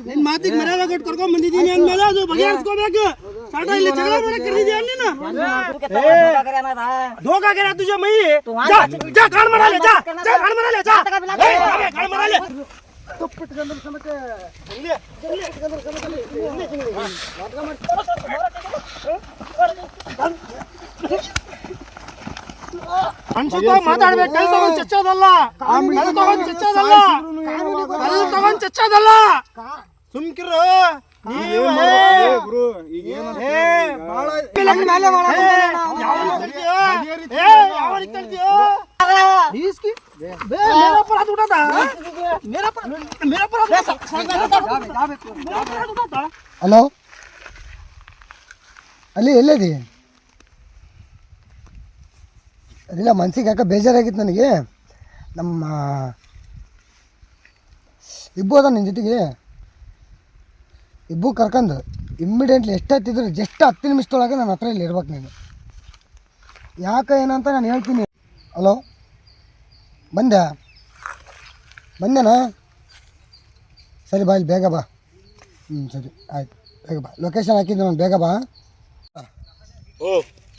ನಿನ್ ಮಾತಿಗೆ ಮರ್ಯಾದೆ ಕೊಟ್ಟು ಕರ್ಕೊಂಡ್ ಬಂದಿದ್ದೀನಿ ಅಂದ್ಮೇಲೆ ಅದು ಬಗೆಹರಿಸ್ಕೋಬೇಕು. ಇಲ್ಲಿ ಜಗಳ ಮಾಡಕ್ ಕರೆದಿದ್ಯಾ ನೀನು? धोखा करा तुझे मैं जा जा कान मारा ले जा जा कान मारा ले जा कान मारा ले तो पटकंदर समके ले पटकंदर ಮನುಷ್ಯతో ಮಾತಾಡಬೇಕು. ಕೈ ತಗೊಂಡು ಚಚ್ಚೋದಲ್ಲ, ಕೈ ತಗೊಂಡು ಚಚ್ಚೋದಲ್ಲ, ಕೈ ತಗೊಂಡು ಚಚ್ಚೋದಲ್ಲ. ಸುಮ್ಕಿರು ಹಲೋ, ಅಲ್ಲಿ ಎಲ್ಲದಿ? ಅದಿಲ್ಲ, ಮನ್ಸಿಗೆ ಯಾಕೆ ಬೇಜಾರಾಗಿತ್ತು ನನಗೆ. ನಮ್ಮ ಇಬ್ಬು ಅದ ನಿನ್ನ ಜೊತೆಗೆ, ಇಬ್ಬು ಕರ್ಕೊಂಡು ಇಮ್ಮಿಡಿಯೇಟ್ಲಿ ಎಷ್ಟೊತ್ತಿದ್ರು ಜಸ್ಟ್ 10 ನಿಮಿಷದೊಳಗೆ ನನ್ನ ಹತ್ರ ಇಲ್ಲಿ ಇರ್ಬೇಕು ನೀನು. ಯಾಕೆ ಏನಂತ ನಾನು ಹೇಳ್ತೀನಿ. ಹಲೋ, ಬಂದೇನಾ? ಸರಿ ಬಾ, ಇಲ್ಲಿ ಬೇಗ ಬಾ. ಸರಿ ಆಯ್ತು, ಬೇಗ ಬಾ. ಲೊಕೇಶನ್ ಹಾಕಿದ್ದು ನಾನು, ಬೇಗ ಬಾ.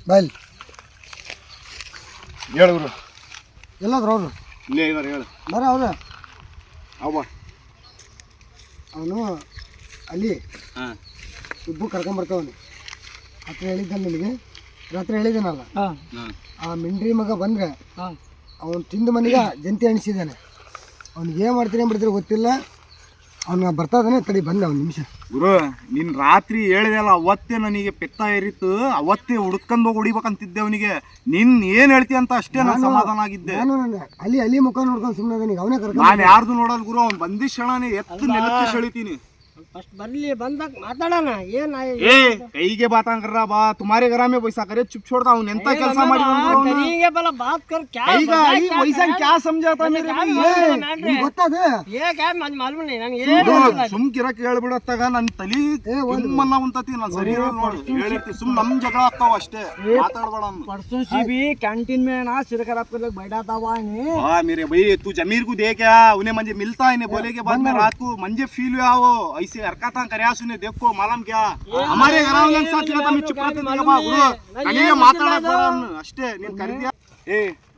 ಬಾ ಇಲ್ಲಿ. ಹೇಳಿದ್ರು ಎಲ್ಲಾದ್ರು ಅವರು ಇಲ್ಲೇ ಇದ್ದಾರೆ, ಹೇಳು. ಬರ ಅವ್ರ ಅವನು ಅಲ್ಲಿ ಇಬ್ಬರು ಕರ್ಕೊಂಬರ್ತಾವನು. ರಾತ್ರಿ ಹೇಳಿದ್ದಲ್ಲ ನಿನಗೆ, ರಾತ್ರಿ ಹೇಳಿದ್ದೀನಲ್ಲ, ಆ ಮಿಂಡ್ರಿ ಮಗ ಬಂದರೆ ಅವನು ತಿಂದು ಮನೆಗೆ ಜಂತಿ ಎಣಿಸಿದ್ದಾನೆ. ಅವ್ನಿಗೆ ಏನು ಮಾಡ್ತೀನಿ ಬಿಡ್ತೀರಿ ಗೊತ್ತಿಲ್ಲ. ಅವ್ನ ಬರ್ತಾ ಇದ್ದಾನೆ, ತಡಿ ಬಂದ ಒಂದು ನಿಮಿಷ. ಗುರು, ನಿನ್ ರಾತ್ರಿ ಹೇಳಿದೆಲ್ಲ ಅವತ್ತೇ ನನಗೆ ಪೆತ್ತ ಏರಿತ್ತು. ಅವತ್ತೇ ಹುಡ್ಕೊಂಡು ಹೋಗಿ ಹೊಡಿಬೇಕಂತಿದ್ದೆ ಅವನಿಗೆ. ನಿನ್ ಏನ್ ಹೇಳ್ತಿ ಅಂತ ಅಷ್ಟೇ ನಾನು ಸಮಾಧಾನ ಆಗಿದ್ದೆ. ನಾನು ಅಲ್ಲಿ ಮುಖ ನೋಡ್ಕೊಂಡು ಸುಮ್ಮನೆ ನನಗೆ ಅವನೇ ಕರ್ಕೊಂಡು. ನಾನು ಯಾರ್ದು ನೋಡಲ್ ಗುರು, ಅವ್ನು ಬಂದಿದ್ದ ಕ್ಷಣನೇ ಎತ್ತು ನೆಲಕ್ಕೆ ಸೆಳಿತೀನಿ. ಫಸ್ಟ್ ಬರ್ಲಿ, ಬಂದಾಗ ಮಾತಾಡೋಣ. ಏನ್ ಕೈಗೆ ಬಾತಾಂಗ್ರ ಬಾ, ತುಮಾರೆ ಗರಾಮೆ ವೈಸಾ ಕರೆ ಚುಪ್ छोड़ ಅವ್ನು ಎಂತ ಕೆಲಸ ಮಾಡಿ बात कर क्या वैसा क्या समझाता मेरे ಗೊತ್ತಾದ? ये क्या मालूम नहीं ನನಗೆ. ಸುಮ್ ಕಿರಕ್ ಹೇಳ್ಬಿಡತ್ತಾಗ ನನ್ನ ತಲಿ ತುಮ್ಮನ್ನ ಉಂತತಿ. ನಾನು ಸರಿ ನೋಡಿ ಹೇಳಿರ್ತಿ, ಸುಮ್ ನಮ್ ಜಗಳ ಆಗ್ತಾವ ಅಷ್ಟೇ, ಮಾತಾಡಬೇಡ. परसों से भी कैंटीन में ना सिर खराब कर लोग बैठा था वहाँ ने। हाँ मेरे भाई, तू जमीर को देख क्या, उन्हें मंजे मिलता है, इन्हें बोले के बाद में रात को मंजे फील हुआ वो ऐसे हरकता करया सुने. देखो मालूम क्या हमारे घर वाले साथ किया था, मैं चुप रहते नहीं बा गुरु, ನನಗೆ ಮಾತಾಡಕ್ ಬೇಡ ಅಷ್ಟೇ. ನೀನ್ ಕರೆದಿಯಾ?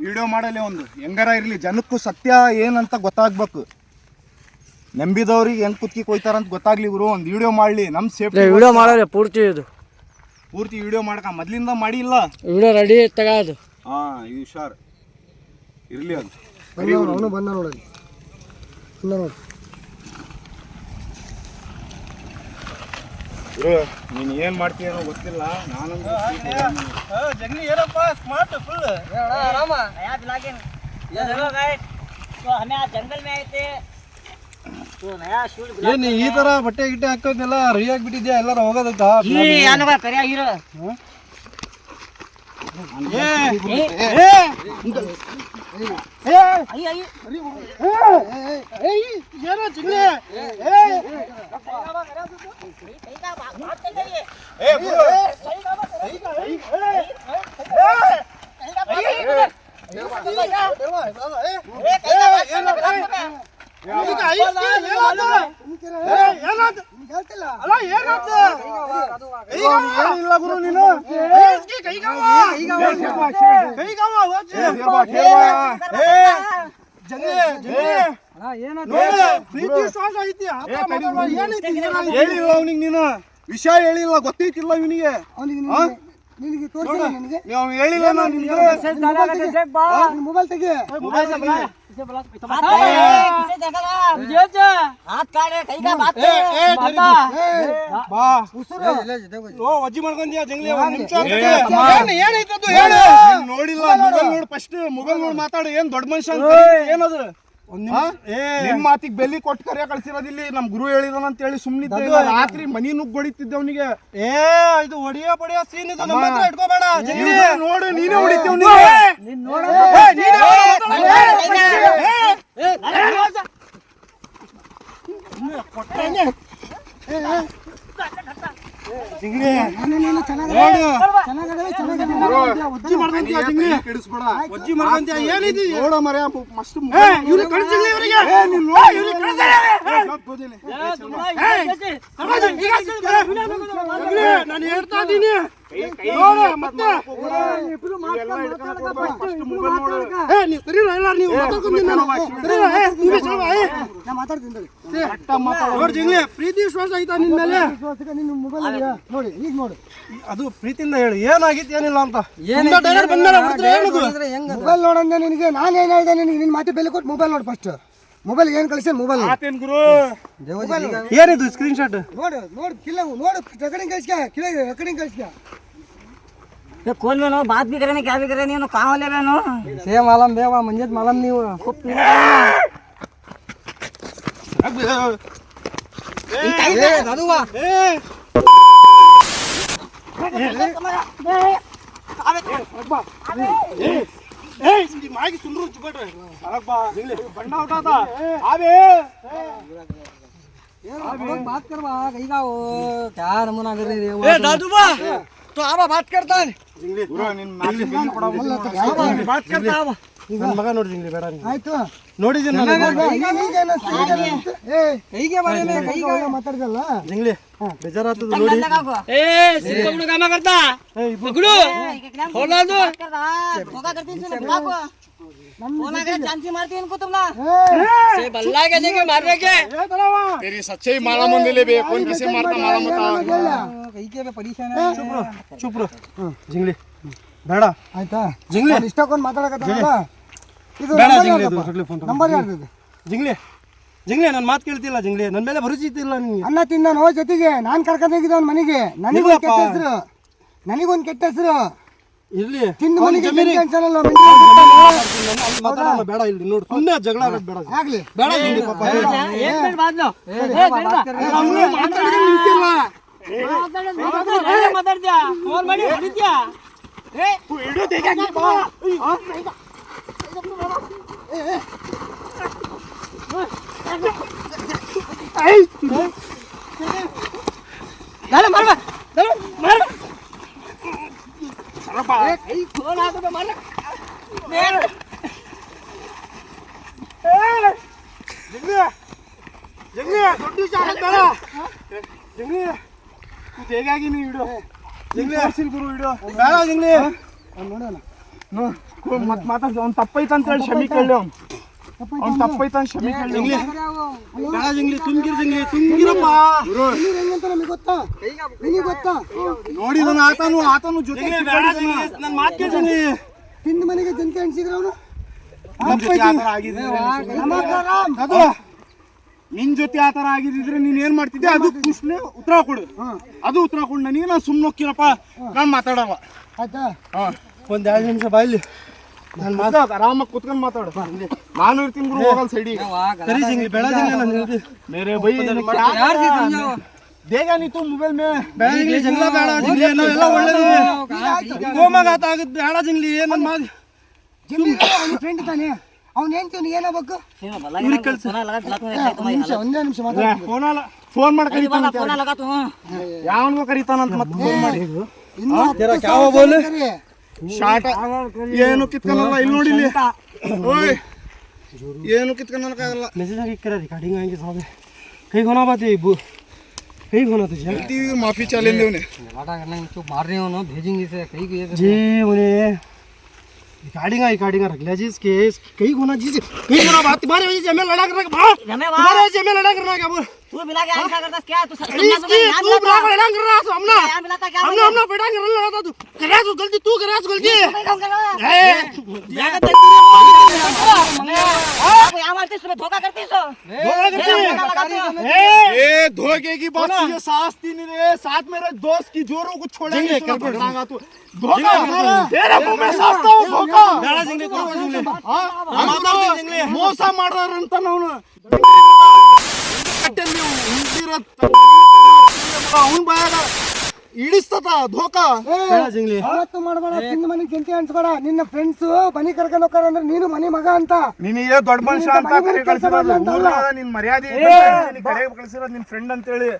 ವಿಡಿಯೋ ಮಾಡಲೇ ಒಂದು ಹೆಂಗಾರ ಇರ್ಲಿ, ಜನಕ್ಕೂ ಸತ್ಯ ಏನಂತ ಗೊತ್ತಾಗ್ಬೇಕು. ನಂಬಿದವ್ರಿಗೆ ಹೆಂಗ್ ಕುತ್ಕಿ ಕೊಯ್ತಾರಂತ ಗೊತ್ತಾಗ್ಲಿ ಗುರು. ಒಂದು ವಿಡಿಯೋ ಮಾಡ್ಲಿ, ನಮ್ ಸೇಫ್ಟಿ ವಿಡಿಯೋ ಮಾಡೋರೆ ಪೂರ್ತಿ ವಿಡಿಯೋ ಮಾಡಕ ಮೊದ್ಲಿಂದ ಮಾಡಿ ಇಲ್ಲ. ವಿಡಿಯೋ ರೆಡಿ ತಗೋದು. ಹಾ, ಇದು ಹುಷಾರ್ ಇರ್ಲಿ. ಅದು ಅವನು ಬಂದ ನೋಡಿ. ನೀನ್ ಏನ್ ಮಾಡ್ತೀಯೋ ಗೊತ್ತಿಲ್ಲ. ನಾನು जंगली ಏನಪ್ಪ स्मार्ट फुल आराम नया ब्लॉगिंग ये देखो गाइस, तो हमें आज जंगल में आए थे, तो नया शूट ಏನು ಈ ತರ ಬಟ್ಟೆ ಗಿಟ್ಟೆ ಹಾಕೋದೆಲ್ಲ ರೆಡಿ ಆಗಿಬಿಟ್ಟಿದ್ಯಾ? ಎಲ್ಲರೂ ಹೋಗೋದಕ್ಕ ಈ ಯಾನಗ ಕರಿಯ ಹೀರೋ ಏನೋ ಜಿಂಗ್ಲಿ ಏನಿಲ್ಲ ಗುರು, ನೀನು ಹೇಳಿಲ್ಲ ಅವನಿಗೆ, ನೀನು ವಿಷಯ ಹೇಳಿಲ್ಲ, ಗೊತ್ತೈತಿಲ್ಲ ಇವನಿಗೆ. ನೀವು ಹೇಳಿಲ್ಲ, ಮೊಬೈಲ್ ತೆಗಿ. ಅಜ್ಜಿ ಮಾಡ್ಕೊಂಡ್ಯಾ ಜಂಗ್ಲಿ? ನೋಡಿಲ್ಲ, ಮೊಬೈಲ್ ನೋಡಿ ಫಸ್ಟ್, ಮೊಬೈಲ್ ನೋಡಿ ಮಾತಾಡ. ಏನ್ ದೊಡ್ಡ ಮನುಷ್ಯ ಏನದು? ನಿಮ್ ಮಾತಿಗೆ ಬೆಲ್ಲಿ ಕೊಟ್ಟು ಕರಿಯ ಕಳ್ಸಿರೋದಿಲ್ಲಿ. ನಮ್ ಗುರು ಹೇಳಿದಾನ ಅಂತ ಹೇಳಿ ಸುಮ್ನಿದ್ದೆ. ರಾತ್ರಿ ಮನಿ ನುಗ್ಗೊಡಿತಿದ್ದೆ ಅವನಿಗೆ. ಇದು ಹೊಡಿಯೋ ಪಡಿಯೋ ಸೀನ್ ಇದು, ನಮ್ಮ ಹತ್ರ ಇಟ್ಕೋಬೇಡ. ನೋಡು, ನೀನೇ ಹೊಡಿತೀವ್. ಒಜ್ಜಿ ಮಾಡ್ಕೊಂತೀಯ ಜಿಂಗ್ಲಿ ಕೆಡಿಸ್ಬೇಡ ಒಜ್ಜಿ ಮಾಡ್ಕೊಂತೀಯ ಏನಿದೆ ನೋಡ ಮರ ಮಸ್ತ್ ಇವ್ರು ಕಳಿಸಿಲ್ಲ ಇವರಿಗೆ ನಾನು ಹೇಳ್ತಾ ಇದ್ದೀನಿ ಮತ್ತೆ ಪ್ರೀತಿ ವಿಶ್ವಾಸ ಆಯ್ತಾ ನಿನ್ ಮೇಲೆ ನೋಡಿ ಈಗ ನೋಡಿ ಅದು ಪ್ರೀತಿಯಿಂದ ಹೇಳಿ ಏನಾಗಿತ್ತು ಏನಿಲ್ಲ ಅಂತ ಮೊಬೈಲ್ ನೋಡಂದೆ ನಿನಗೆ ನಾನು ಏನ್ ಹೇಳ್ದೆ ನಿನಗೆ ನಿನ್ ಮಾತಿ ಬೆಲೆ ಕೊಟ್ಟು ಮೊಬೈಲ್ ನೋಡಿ ಫಸ್ಟ್ ಮೊಬೈಲ್ ಏನ್ ಕಳಿಸಿ ಮೊಬೈಲ್ ಗುರು ಏನಿದು ಸ್ಕ್ರೀನ್ ಶಾಟ್ ನೋಡು ನೋಡು ಕಿಲ್ಲ ನೋಡು ರೆಕಾರ್ಡಿಂಗ್ ಕಳಿಸ್ಕ ಕಿಲ್ಲ ರೆಕಾರ್ಡಿಂಗ್ ಕಳಿಸ್ಕ ये कौन में नो बात भी करे क्या भी करे नहीं नो कहाँ वाले में नो से मालूम बेवा मंजित मालूम नहीं हुआ खूब पीने दादू वाह मागी सुन रू चुपट बंडा उठा था आबे बात करवा कहीं का वो क्या नमूना कर रही है दादू वाह तो आवा बात करता है गुरु ನಿನ್ನ ಮ್ಯಾಲಿ ಬೆನ್ನು ಕೊಡಲ್ಲ ಬಾತ್ करता ಆವ ನನ್ನ ಮಗ ನೋಡಿ ಜಿಂಗ್ಲಿ ಬೇಡ ನೀನು ಆಯ್ತು ನೋಡಿದ್ದೀನಿ ನಾನು ಕೈಗೆ ಬಾರೆ ಮೇ ಕೈಗೆ ಮಾತಾಡ್ದಲ್ಲ ಜಿಂಗ್ಲಿ ಬೇಜಾರಾತದ ನೋಡಿ ए सिंगुड़ काम करता ए पकड़ो खोला दो धोखा करती है बुला को फोन आके चांसी मारती है इनको तुम ना से बल्ला के देके मारने के तेरी सच्चाई माला मंदिले बे कौन किसे मारता माला मता ಕೈಗೆ ಪರೀಕ್ಷೆ ಚುಪ್ ರು ಜಿಂಗ್ಲಿ ಬೇಡ ಆಯ್ತಾ ಜಿಂಗ್ಲಿ ಇಷ್ಟಕ್ಕೊಂದು ಮಾತಾಡಕತ್ತಲ್ಲ ಇದು ಬೇಡ ಜಿಂಗ್ಲಿ ಇದು ಸೊಡ್ಲಿ ಫೋನ್ ನಂಬರ್ ಯಾರ್ದು ಜಿಂಗ್ಲಿ ಜಿಂಗ್ಲಿ ನನ್ನ ಮಾತು ಕೇಳ್ತಿಲ್ಲ ಜಿಂಗ್ಲಿ ನನ್ನ ಮೇಲೆ ಭರವಸೆ ಇತ್ತಿಲ್ಲ ನಿನಗೆ ಅನ್ನ ತಿಂದನೋ ಜೊತೆಗೆ ನಾನು ಕರ್ಕೊಂಡು ಹೋಗಿದ್ದ ಅವ್ನ ಮನೆಗೆ ನನಗೊಂದು ಕೆಟ್ಟ ಹೆಸರು ನನಗೊಂದು ಕೆಟ್ಟ ಹೆಸರು ಇರ್ಲಿ ತಿಂದು ಮನೆಗೆ ಟೆನ್ಷನ್ ಅಲ್ಲ ಮಾತಾಡೋಣ ಬೇಡ ಇಲ್ಲಿ ನೋಡು ಸುಮ್ಮನೆ ಜಗಳ ಆಗೋದು ಬೇಡ ಆಗ್ಲಿ ಬೇಡ ಜಿಂಗ್ಲಿ ಪಾಪ एक मिनट बाद लो ಮಾತಾಡಿದ್ರೆ ನಿಂತಿಲ್ಲ मदर दिया फोन ಮಾಡಿ ಹೊಡಿತ್ಯಾ ಏ ಇಡು ತೆಗೆಕ್ಕೆ ಬಾ dale marma dale marma सरपा ए फोन आ तो मार ಜಿಂಗ್ಲಿ ಜಿಂಗ್ಲಿ ದೊಡ್ಡ ಜಾಗ ಬೇಡ ಜಿಂಗ್ಲಿ तू ಹೇಗಾಗಿ ನೀ ಇಡು ಜಿಂಗ್ಲಿ ಹರ್ಸಿಲ್ ಗುರು ಇಡು ಬೇಡ ಜಿಂಗ್ಲಿ ನೋಡೋಣ ಮತ್ ಮಾತಾಡ್ಸ ಅವ್ನು ತಪ್ಪೈತ ಅಂತ ಹೇಳಿ ಕ್ಷಮೆ ಕೇಳಿ ಅವ್ನು ತಪ್ಪೈತ ಅಂತ ಕ್ಷಮೆ ಕೇಳಿ ಜಿಂಗ್ಲಿ ಬೇಡ ಜಿಂಗ್ಲಿ ತುಂಗಿರ್ ಜಿಂಗ್ಲಿ ತುಂಗಿರಪ್ಪ ಹೆಂಗಂತ ನಮಗೆ ಗೊತ್ತಾ ನಿನಗೆ ಗೊತ್ತಾ ನೋಡಿದನ ಆತನು ಜೊತೆ ಬೇಡ ಜಿಂಗ್ಲಿ ನನ್ನ ಮಾತು ಕೇಳಿ ಜಿಂಗ್ಲಿ ತಿಂದು ಮನೆಗೆ ಜನತೆ ಅನ್ಸಿದ್ರ ಅವನು ನಮ್ಮ ಜೊತೆ ಆ ಥರ ಆಗಿದ್ರೆ ಅದು ನಿನ್ ಜೊತೆ ಆ ಥರ ಆಗಿದ್ರೆ ನೀನ್ ಏನ್ ಮಾಡ್ತಿದ್ದೆ ಅದು ಪ್ರಶ್ನೆ ಉತ್ತರ ಕೊಡು ಅದು ಉತ್ತರ ಕೊಡು ನನಗೆ ನಾನು ಸುಮ್ಮನೆ ಹೋಗ್ತೀನಪ್ಪ ನಾನು ಮಾತಾಡಲ್ಲ ಆಯ್ತಾ ಒಂದ್ 2 ನಿಮಿಷ ಬಾಯ್ಲಿ ನಾನು ಮಾತಾಡ ಆರಾಮಾಗಿ ಕುತ್ಕೊಂಡು ಮಾತಾಡು ನಾನು ಇರ್ತೀನಿ ಗುರು ಹೋಗಲ್ಲ ಸೈಡಿಗೆ ಸರಿ ಜಿಂಗ್ಲಿ ಬೇಡ ಜಿಂಗ್ಲಿ ನಾನು ಹೇಳ್ತೀನಿ ಮೇರೆ ಬೈ ಬೇಗ ನೀ ತು ಮೊಬೈಲ್ ಮೇ ಬೇಡ ಜಿಂಗ್ಲಿ ಜಂಗ್ಲ ಬೇಡ ಜಿಂಗ್ಲಿ ನಾವೆಲ್ಲ ಒಳ್ಳೇದಿದೆ ಗೋಮಾಘಾತ ಆಗುತ್ತೆ ಬೇಡ ಜಿಂಗ್ಲಿ ನನ್ನ ಮಾತು ಅವನ ಫ್ರೆಂಡ್ ತಾನೆ ಅವ್ನು ಹೇಳ್ತೀನಿ ಏನಾಗಬೇಕು ಇವ್ರಿಗೆ ಕಳ್ಸಿ ಒಂದೇ ನಿಮಿಷ ಮಾತಾಡ ಫೋನ್ ಮಾಡಿ ಕರೀತಾನ फोन लगा तू ಯಾವನಿಗೂ ಕರೀತಾನಂತ ಮತ್ತೆ ಫೋನ್ ಮಾಡಿ ಇನ್ನು ಶಾಟ ಏನು ಕಿತ್ಕೊಳಲ್ಲ ಇಲ್ಲಿ ನೋಡಿ ಇಲ್ಲಿ ಓಯ್ ಏನು ಕಿತ್ಕೊಳಕ್ಕಾಗಲ್ಲ ಮೆಸೇಜ್ ಆಗಿ ಕರ ರಿಕಾर्डिंग आएंगे साहब कहीं होना बात है वो कहीं होना तो जल्दी माफी चाले ले उन्हें लड़ा करना चुप मार रहे हो ना भेजेंगे इसे कहीं के जी उन्हें रिकॉर्डिंग रख लिया जी इसके कहीं होना जी कहीं होना बात तुम्हारे वजह से हमें लड़ा करना तुम्हारे वजह से हमें लड़ा करना क्या बोल तू मिला के ऐसा करता क्या तू तू लड़ा कर रहा है हमने यार मिलाता क्या हमने बेटा कर रहा था तू कर रहा गलती तू कर रहा गलती यहाँ मारती सुबह धोखा करती सो धोखे की बात ये सास थी नहीं रे साथ मेरे दोस्त की जोरों को छोड़ेंगे तू धोखा तेरे मुंह में सास्ता हूँ धोखा बेड़ा जिंगले करो जिंगले हाँ हम जिंगले मोसा मार रहा रंता ना उन्हें कट्टे में उन्दिरत उन बाया ಇಡಿಸ್ತತ ಧೋಕಾ ಬೇಡ ಜಿಂಗ್ಲಿ ಅವತ್ತು ಮಾಡಬೇಡ ತಿಂದ ಮನೆ ಚಿಂತೆ ಅನ್ಸ್ಬೇಡ ನಿನ್ನ ಫ್ರೆಂಡ್ಸ್ ಮನೆ ಕರ್ಕೊಂಡು ಹೋಗ್ತಾರ ಅಂದ್ರೆ ನೀನು ಮನೆ ಮಗ ಅಂತ ನಿನಗೆ ದೊಡ್ಡ ಮನುಷ್ಯ ಅಂತ ಕರೆ ಕಳಿಸಿರೋದು ನಿನ್ನ ಮರ್ಯಾದೆ ಕರೆ ಕಳಿಸಿರೋದು ನಿನ್ನ ಫ್ರೆಂಡ್ ಅಂತ ಹೇಳಿ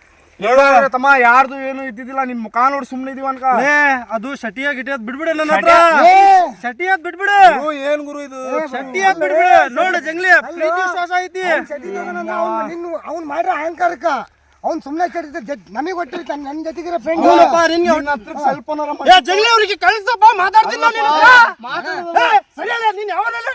ನೋಡಿದ್ರೆ ತಮ್ಮ ಯಾರ್ದು ಏನು ಇದ್ದಿದ್ದಿಲ್ಲ, ನಿನ್ ಮುಖ ನೋಡಿ ಸುಮ್ನೆ ಇದೀವ ಅನ್ಕ. ಅದು ಶಟಿಯ ಗಿಟಿಯದ್ ಬಿಡ್ಬಿಡು ನನ್ನ ಹತ್ರ. ಶಟಿಯದ್ ಬಿಡ್ಬಿಡು. ಏನ್ ಗುರು ಇದು? ಶಟಿಯದ್ ಬಿಡ್ಬಿಡು. ನೋಡು ಜಂಗ್ಲಿ ಪ್ರೀತಿ ವಿಶ್ವಾಸ ಐತಿ. ಅವ್ನ್ ಮಾಡ್ರ ಅಹಂಕಾರಕ್ಕ ಅವ್ನ್ ಸುಮ್ನೆ ನಮಗ್ ಒಟ್ಟಿರ್ತಾನ ನನ್ ಜೊತೆಗಿರೋ ಫ್ರೆಂಡ್ ಸ್ವಲ್ಪ ಜಂಗ್ಲಿ ಅವ್ರಿಗೆ ಕಳ್ಸಪ್ಪ, ಮಾತಾಡ್ತೀನಿ ನಾನು ನಿನ್ನ ಹತ್ರ. ಸರಿಯಲ್ಲ, ನೀನ್ ಯಾವನೆಲ್ಲ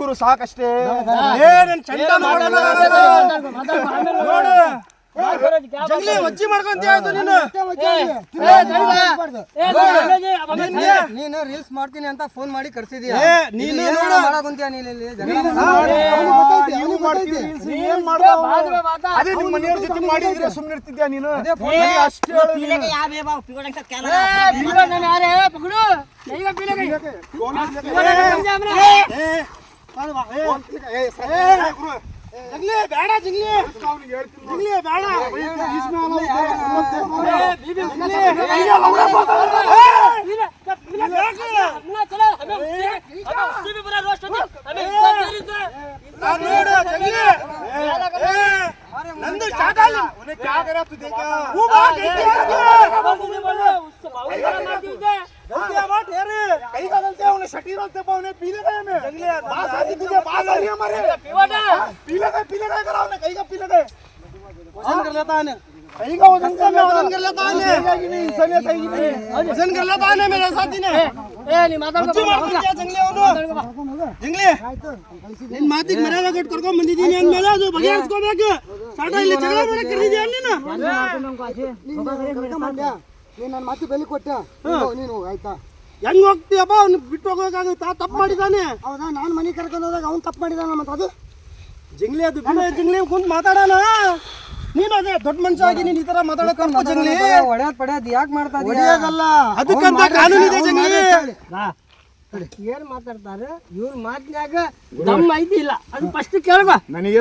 ಗುರು ಸಾಕಷ್ಟೇ. ಜಂಗ್ಲಿ ವಜ್ಜಿ ಮಾಡ್ಕೊಂತೀಯ ನೀನು. ನೀನು ರೀಲ್ಸ್ ಮಾಡ್ತೀನಿ ಅಂತ ಫೋನ್ ಮಾಡಿ ಕರ್ಸಿದ್ಯಾ. ನೀನು ಮಾಡಕುಂತೀಯ ಅದೇ ನಿಮ್ಮ ಮನೆಯವ್ರ ಜೊತೆ ಮಾಡಿದ್ರೆ ಸುಮ್ಮನೆ ಇರ್ತಿದ್ಯಾ ನೀನು? ಅಷ್ಟೇ ಜಂಗ್ಲಿ ಬೇಡ, ಜಂಗ್ಲಿ ಜಂಗ್ಲಿ ಬೇಡ. ನಂದು ಚಾಟಾಲಿ ನಿನ್ ಮಾತಿಗೆ ಮರ್ಯಾದೆ ಕೊಟ್ಟು ಕರ್ಕೊಂಡ್ ಬಂದಿದ್ದೀನಿ ಅಂದ್ಮೇಲೆ ಅದು ಬಗೆಹರಿಸ್ಕೋಬೇಕು. ಇಲ್ಲಿ ಜಗಳ ಮಾಡಕ್ ಕರೀದ್ಯಾ ನೀನು? ನೀನ್ ನನ್ನ ಮಾತಿ ಬೆಲೆ ಕೊಟ್ಟ ನೀನು ಆಯ್ತಾ? ಹೆಂಗ್ ಹೋಗ್ತೀಯಪ್ಪ? ಅವ್ನು ಬಿಟ್ಟು ಹೋಗೋಕ್ಕಾಗುತ್ತಾ? ತಪ್ಪು ಮಾಡಿದಾನೆ. ಹೌದಾ? ನಾನ್ ಮನೆ ಕರ್ಕೊಂಡು ಹೋದಾಗ ಅವ್ನು ತಪ್ಪು ಮಾಡಿದಾನ ಮತ್ತೆ ಅದು ಜಂಗ್ಲಿ ಅದು ಬಿಡು. ಜಂಗ್ಲಿ ಕುಂತ್ ಮಾತಾಡೋಣ. ನೀನು ಅದೇ ದೊಡ್ಡ ಮನುಷ್ಯ ಆಗಿ ನೀನ್ ಈ ತರ ಮಾತಾಡಕ್ ಜಂಗ್ಲಿ ಹೊಡ್ಯಾದ್ ಪಡ್ಯಾದ್ ಯಾಕೆ ಮಾಡ್ತಾ ಇದೀಯಲ್ಲ? ಅದಕ್ಕಂತ ಕಾನೂನು ಇದೆ ಜಂಗ್ಲಿ. ಏನ್ ಮಾತಾಡ್ತಾರೆ ಇವ್ರ ಮಾತಿನಾಗ ದಮ್ ಐತಿ ಇಲ್ಲ, ಅದು ಫಸ್ಟ್ ಕೇಳ್ಬಾ. ನನಗೆ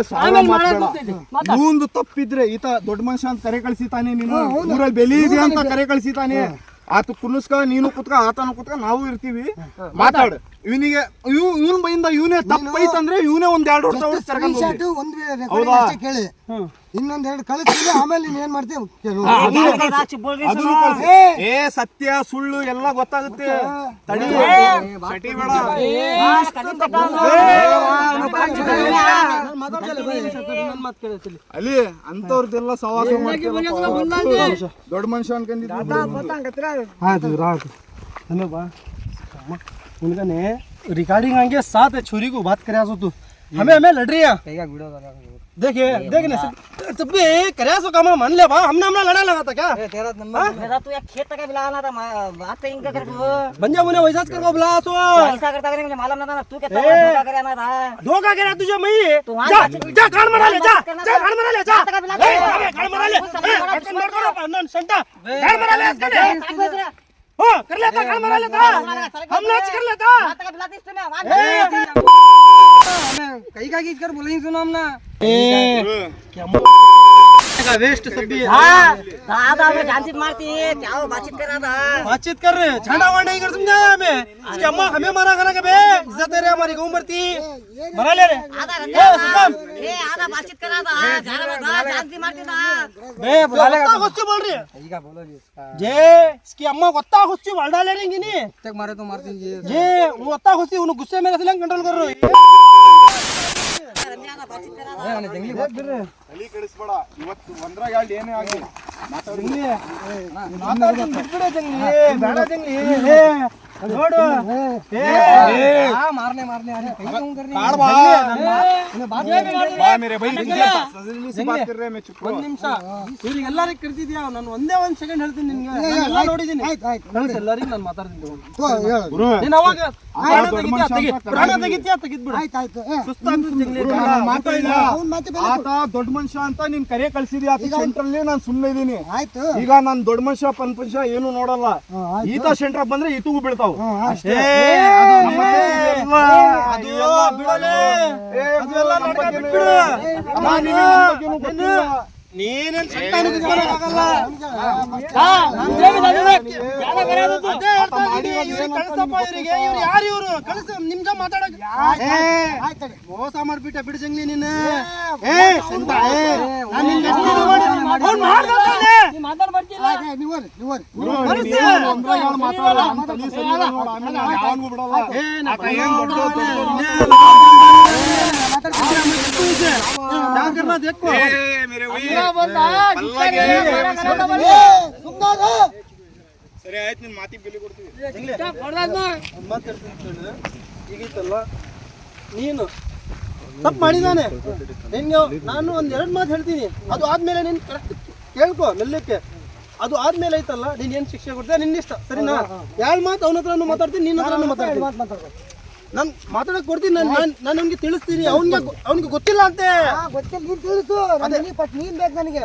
ಇವಂದು ತಪ್ಪಿದ್ರೆ ಈತ ದೊಡ್ಡ ಮನುಷ್ಯ ಅಂತ ಕರೆ ಕಳ್ಸಿತಾನೆ. ನೀನು ಊರಲ್ಲಿ ಬೆಲೆ ಇದೆ ಅಂತ ಕರೆ ಕಳ್ಸಿತಾನೆ. ಆತ ಕುನ್ನಿಸ್ಕ, ನೀನು ಕುತ್ಕ, ಆತನು ಕುತ್ಕ, ನಾವು ಇರ್ತೀವಿ. ಮಾತಾಡು. ಇವನಿಗೆ ಇವನ್ ಬೈಂದ ಇವನೇ ತಪ್ಪೈತಂದ್ರೆ ಇವನೇ ಒಂದ್ 2 ವರ್ಷ ಕೇಳಿ ಇನ್ನೊಂದ್ 2 ಕಳಿಸ್ತೀವಿ. ಆಮೇಲೆ ನೀನ್ ಏನ್ ಮಾಡ್ತೀವಿ ಏ ಸತ್ಯ ಸುಳ್ಳು ಎಲ್ಲ ಗೊತ್ತಾಗುತ್ತೆ. ತಡಿ ಸಟಿ ಬೇಡ. ಅಲ್ಲಿ ಅಂತವ್ರದ್ದೆಲ್ಲ ಸವಾಸ ದೊಡ್ಡ ಮನುಷ್ಯ ಅನ್ಕೊಂಡಿದ್ದ. उनका ने रिकॉर्डिंग आएंगे साथ है छोरी को बात करे आसो तू हमें लड़ रही है देखिए देखने तब भी करे सो काम मान ले बा हमने लड़ा लगा था क्या? मेरा तो यार खेत का बुलाना था, बात पे इनका कर दो बंजा मुझे वैसा कर को बुला सो ऐसा करता करे मुझे मालूम ना था। तू कहता है धोखा करे ना था, धोखा करे तुझे मैं तू जा गाड़ मारा ले, जा गाड़ मारा ले, जा गाड़ मारा ले एक्शन मार करो नन संता गाड़ मारा ले इसका हो कर लेता गाड़ मारा लेता हम नाच कर लेता बात का बुलाते इसमें कहीं का गीत कर बोलेंगे सुनो हमने का वेस्ट सब भी दादा में जानसी मारती है क्या बातचीत कर रहा था? बातचीत कर रहे झंडा वार नहीं कर समझा हमें इसकी अम्मा हमें मारा करा के बे इज्जत है रे हमारी गौ मरती मरा ले रे ये आधा बातचीत कर रहा था, जा रहा था, जानसी मारती था बे बुला ले गुस्से बोल रही है कहीं का बोलो जी जे इसकी अम्मा गोत्ता गुस्से वाल डाले रहेंगी नहीं तक मारे तो मारती जी जे वो गोत्ता गुस्से उन गुस्से मेरे से कंट्रोल कर रहे हो बातचीत कर रहा था। जंगली बात कर रहे हैं ತಲೆ ಕೆಡಿಸ್ಬೇಡ. ಇವತ್ತು ಒಂದ್ರಾಗ ಎರಡು ಏನೇ ಆಗ್ಲಿ ಜಂಗ್ಲಿ ಬಿಟ್ಬಿಡು ಜಂಗ್ಲಿ ಬೇಡ ಜಂಗ್ಲಿ ನೋಡು मारने मारने आ रहे कहीं क्यों करने ಕಾಡ್ ಬಾ. ಬಾ ಮೇರೆ ಬೈ ಸಜೀಸಿ ಬಾತ್ ಕರ್ ರೇ ಮೇ ಚುಪ್ ಒಂದ್ ನಿಮಿಷ ಇವ್ರಿಗೆ ಎಲ್ಲರಿಗೂ ಕರ್ತಿದ್ಯಾ? ನಾನು ಒಂದೇ ಒಂದ್ ಸೆಕೆಂಡ್ ಹೇಳ್ತೀನಿ ನಿನ್ಗೆ. ಎಲ್ಲ ನೋಡಿದೀನಿ ಎಲ್ಲರಿಗೂ ನಾನು ಮಾತಾಡ್ತೀನಿ. ಗುರು ನೀನ್ ಅವಾಗ ಪ್ರಾಣ ತೆಗಿತ್ಯಾ ತೆಗಿದ್ಬಿಡು. ಸುಸ್ತಾಗ್ತದೆ ಜಂಗ್ಲಿ ಮಾತಾಡಿಲ್ಲ. ಆತ ದೊಡ್ಡ ಮನುಷ್ಯ ಅಂತ ನೀನ್ ಕರೆ ಕಳ್ಸಿದ್ಯಾ. ಸೆಂಟ್ರಲ್ಲಿ ನಾನು ಸುಮ್ಮನೆ ಇದೀನಿ. ಆಯ್ತು ಈಗ ನಾನ್ ದೊಡ್ಡ ಮನುಷ್ಯ ಪಂಚ ಏನು ನೋಡಲ್ಲ. ಈತ ಸೆಂಟ್ರಾಗ ಬಂದ್ರೆ ಈತಗೂ ಬೀಳ್ತಾವ ಅಷ್ಟೇ. ನೀನೇನ್ ಸಂತ ಅನ್ನೋದಕ್ಕಾಗಲ್ಲ. ಅದೇ ಹೇಳ್ತಾ ಇದೀನಿ, ಇವ್ರಿಗೆ ಕಳ್ಸಪ್ಪ ಇವ್ರಿಗೆ. ಇವ್ರು ಯಾರು ಇವ್ರು? ಕಳ್ಸ ನಿಮ್ಜ ಮಾತಾಡಕ್ ಮೋಸ ಮಾಡ್ಬಿಟ್ಟೆ ಬಿಡು ಜಂಗ್ಲಿ ನೀನು. ಸಂತ ನಾನು ನಿನ್ಗೆ ಎಷ್ಟು ಇದು ಮಾಡಿದ್ದೀನಿ? ಅವ್ನು ಮಾಡ್ದಾನೆ. देखो ಸರಿ ಆಯ್ತು ನಿನ್ ಮಾತಿಗೆ ಬೆಲೆ ಕೊಡ್ತೀವಿ. ಈಗಿತ್ತಲ್ಲ ನೀನು ತಪ್ಪು ಮಾಡಿದಾನೆ. ನಿನ್ಗೆ ನಾನು ಒಂದ್ 2 ಮಾತು ಹೇಳ್ತೀನಿ. ಅದು ಆದ್ಮೇಲೆ ನೀನ್ ಕರೆಕ್ಟ್ ಕೇಳ್ಕೊ ಮೆಲ್ಲಕ್ಕೆ. ಅದು ಆದ್ಮೇಲೆ ಐತಲ್ಲ ನೀನ್ ಏನ್ ಶಿಕ್ಷೆ ಕೊಡ್ತೀಯ ನಿನ್ನಿಷ್ಟ, ಸರಿನಾ? 2 ಮಾತು ಅವನ ಹತ್ರನು ಮಾತಾಡ್ತೀನಿ, ನಿನ್ನ ಹತ್ರನು ಮಾತಾಡ್ತೀನಿ. ನಾನು ಮಾತಾಡಕ್ ಕೊಡ್ತೀನಿ. ನಾನು ಅವ್ನಿಗೆ ತಿಳಿಸ್ತೀನಿ. ಅವ್ನಿಗೆ ಗೊತ್ತಿಲ್ಲ ಅಂತೆ. ಗೊತ್ತಿಲ್ಲ, ನೀನ್ ತಿಳಿಸು. ನೀನ್ ಬೇಕು ನನಗೆ.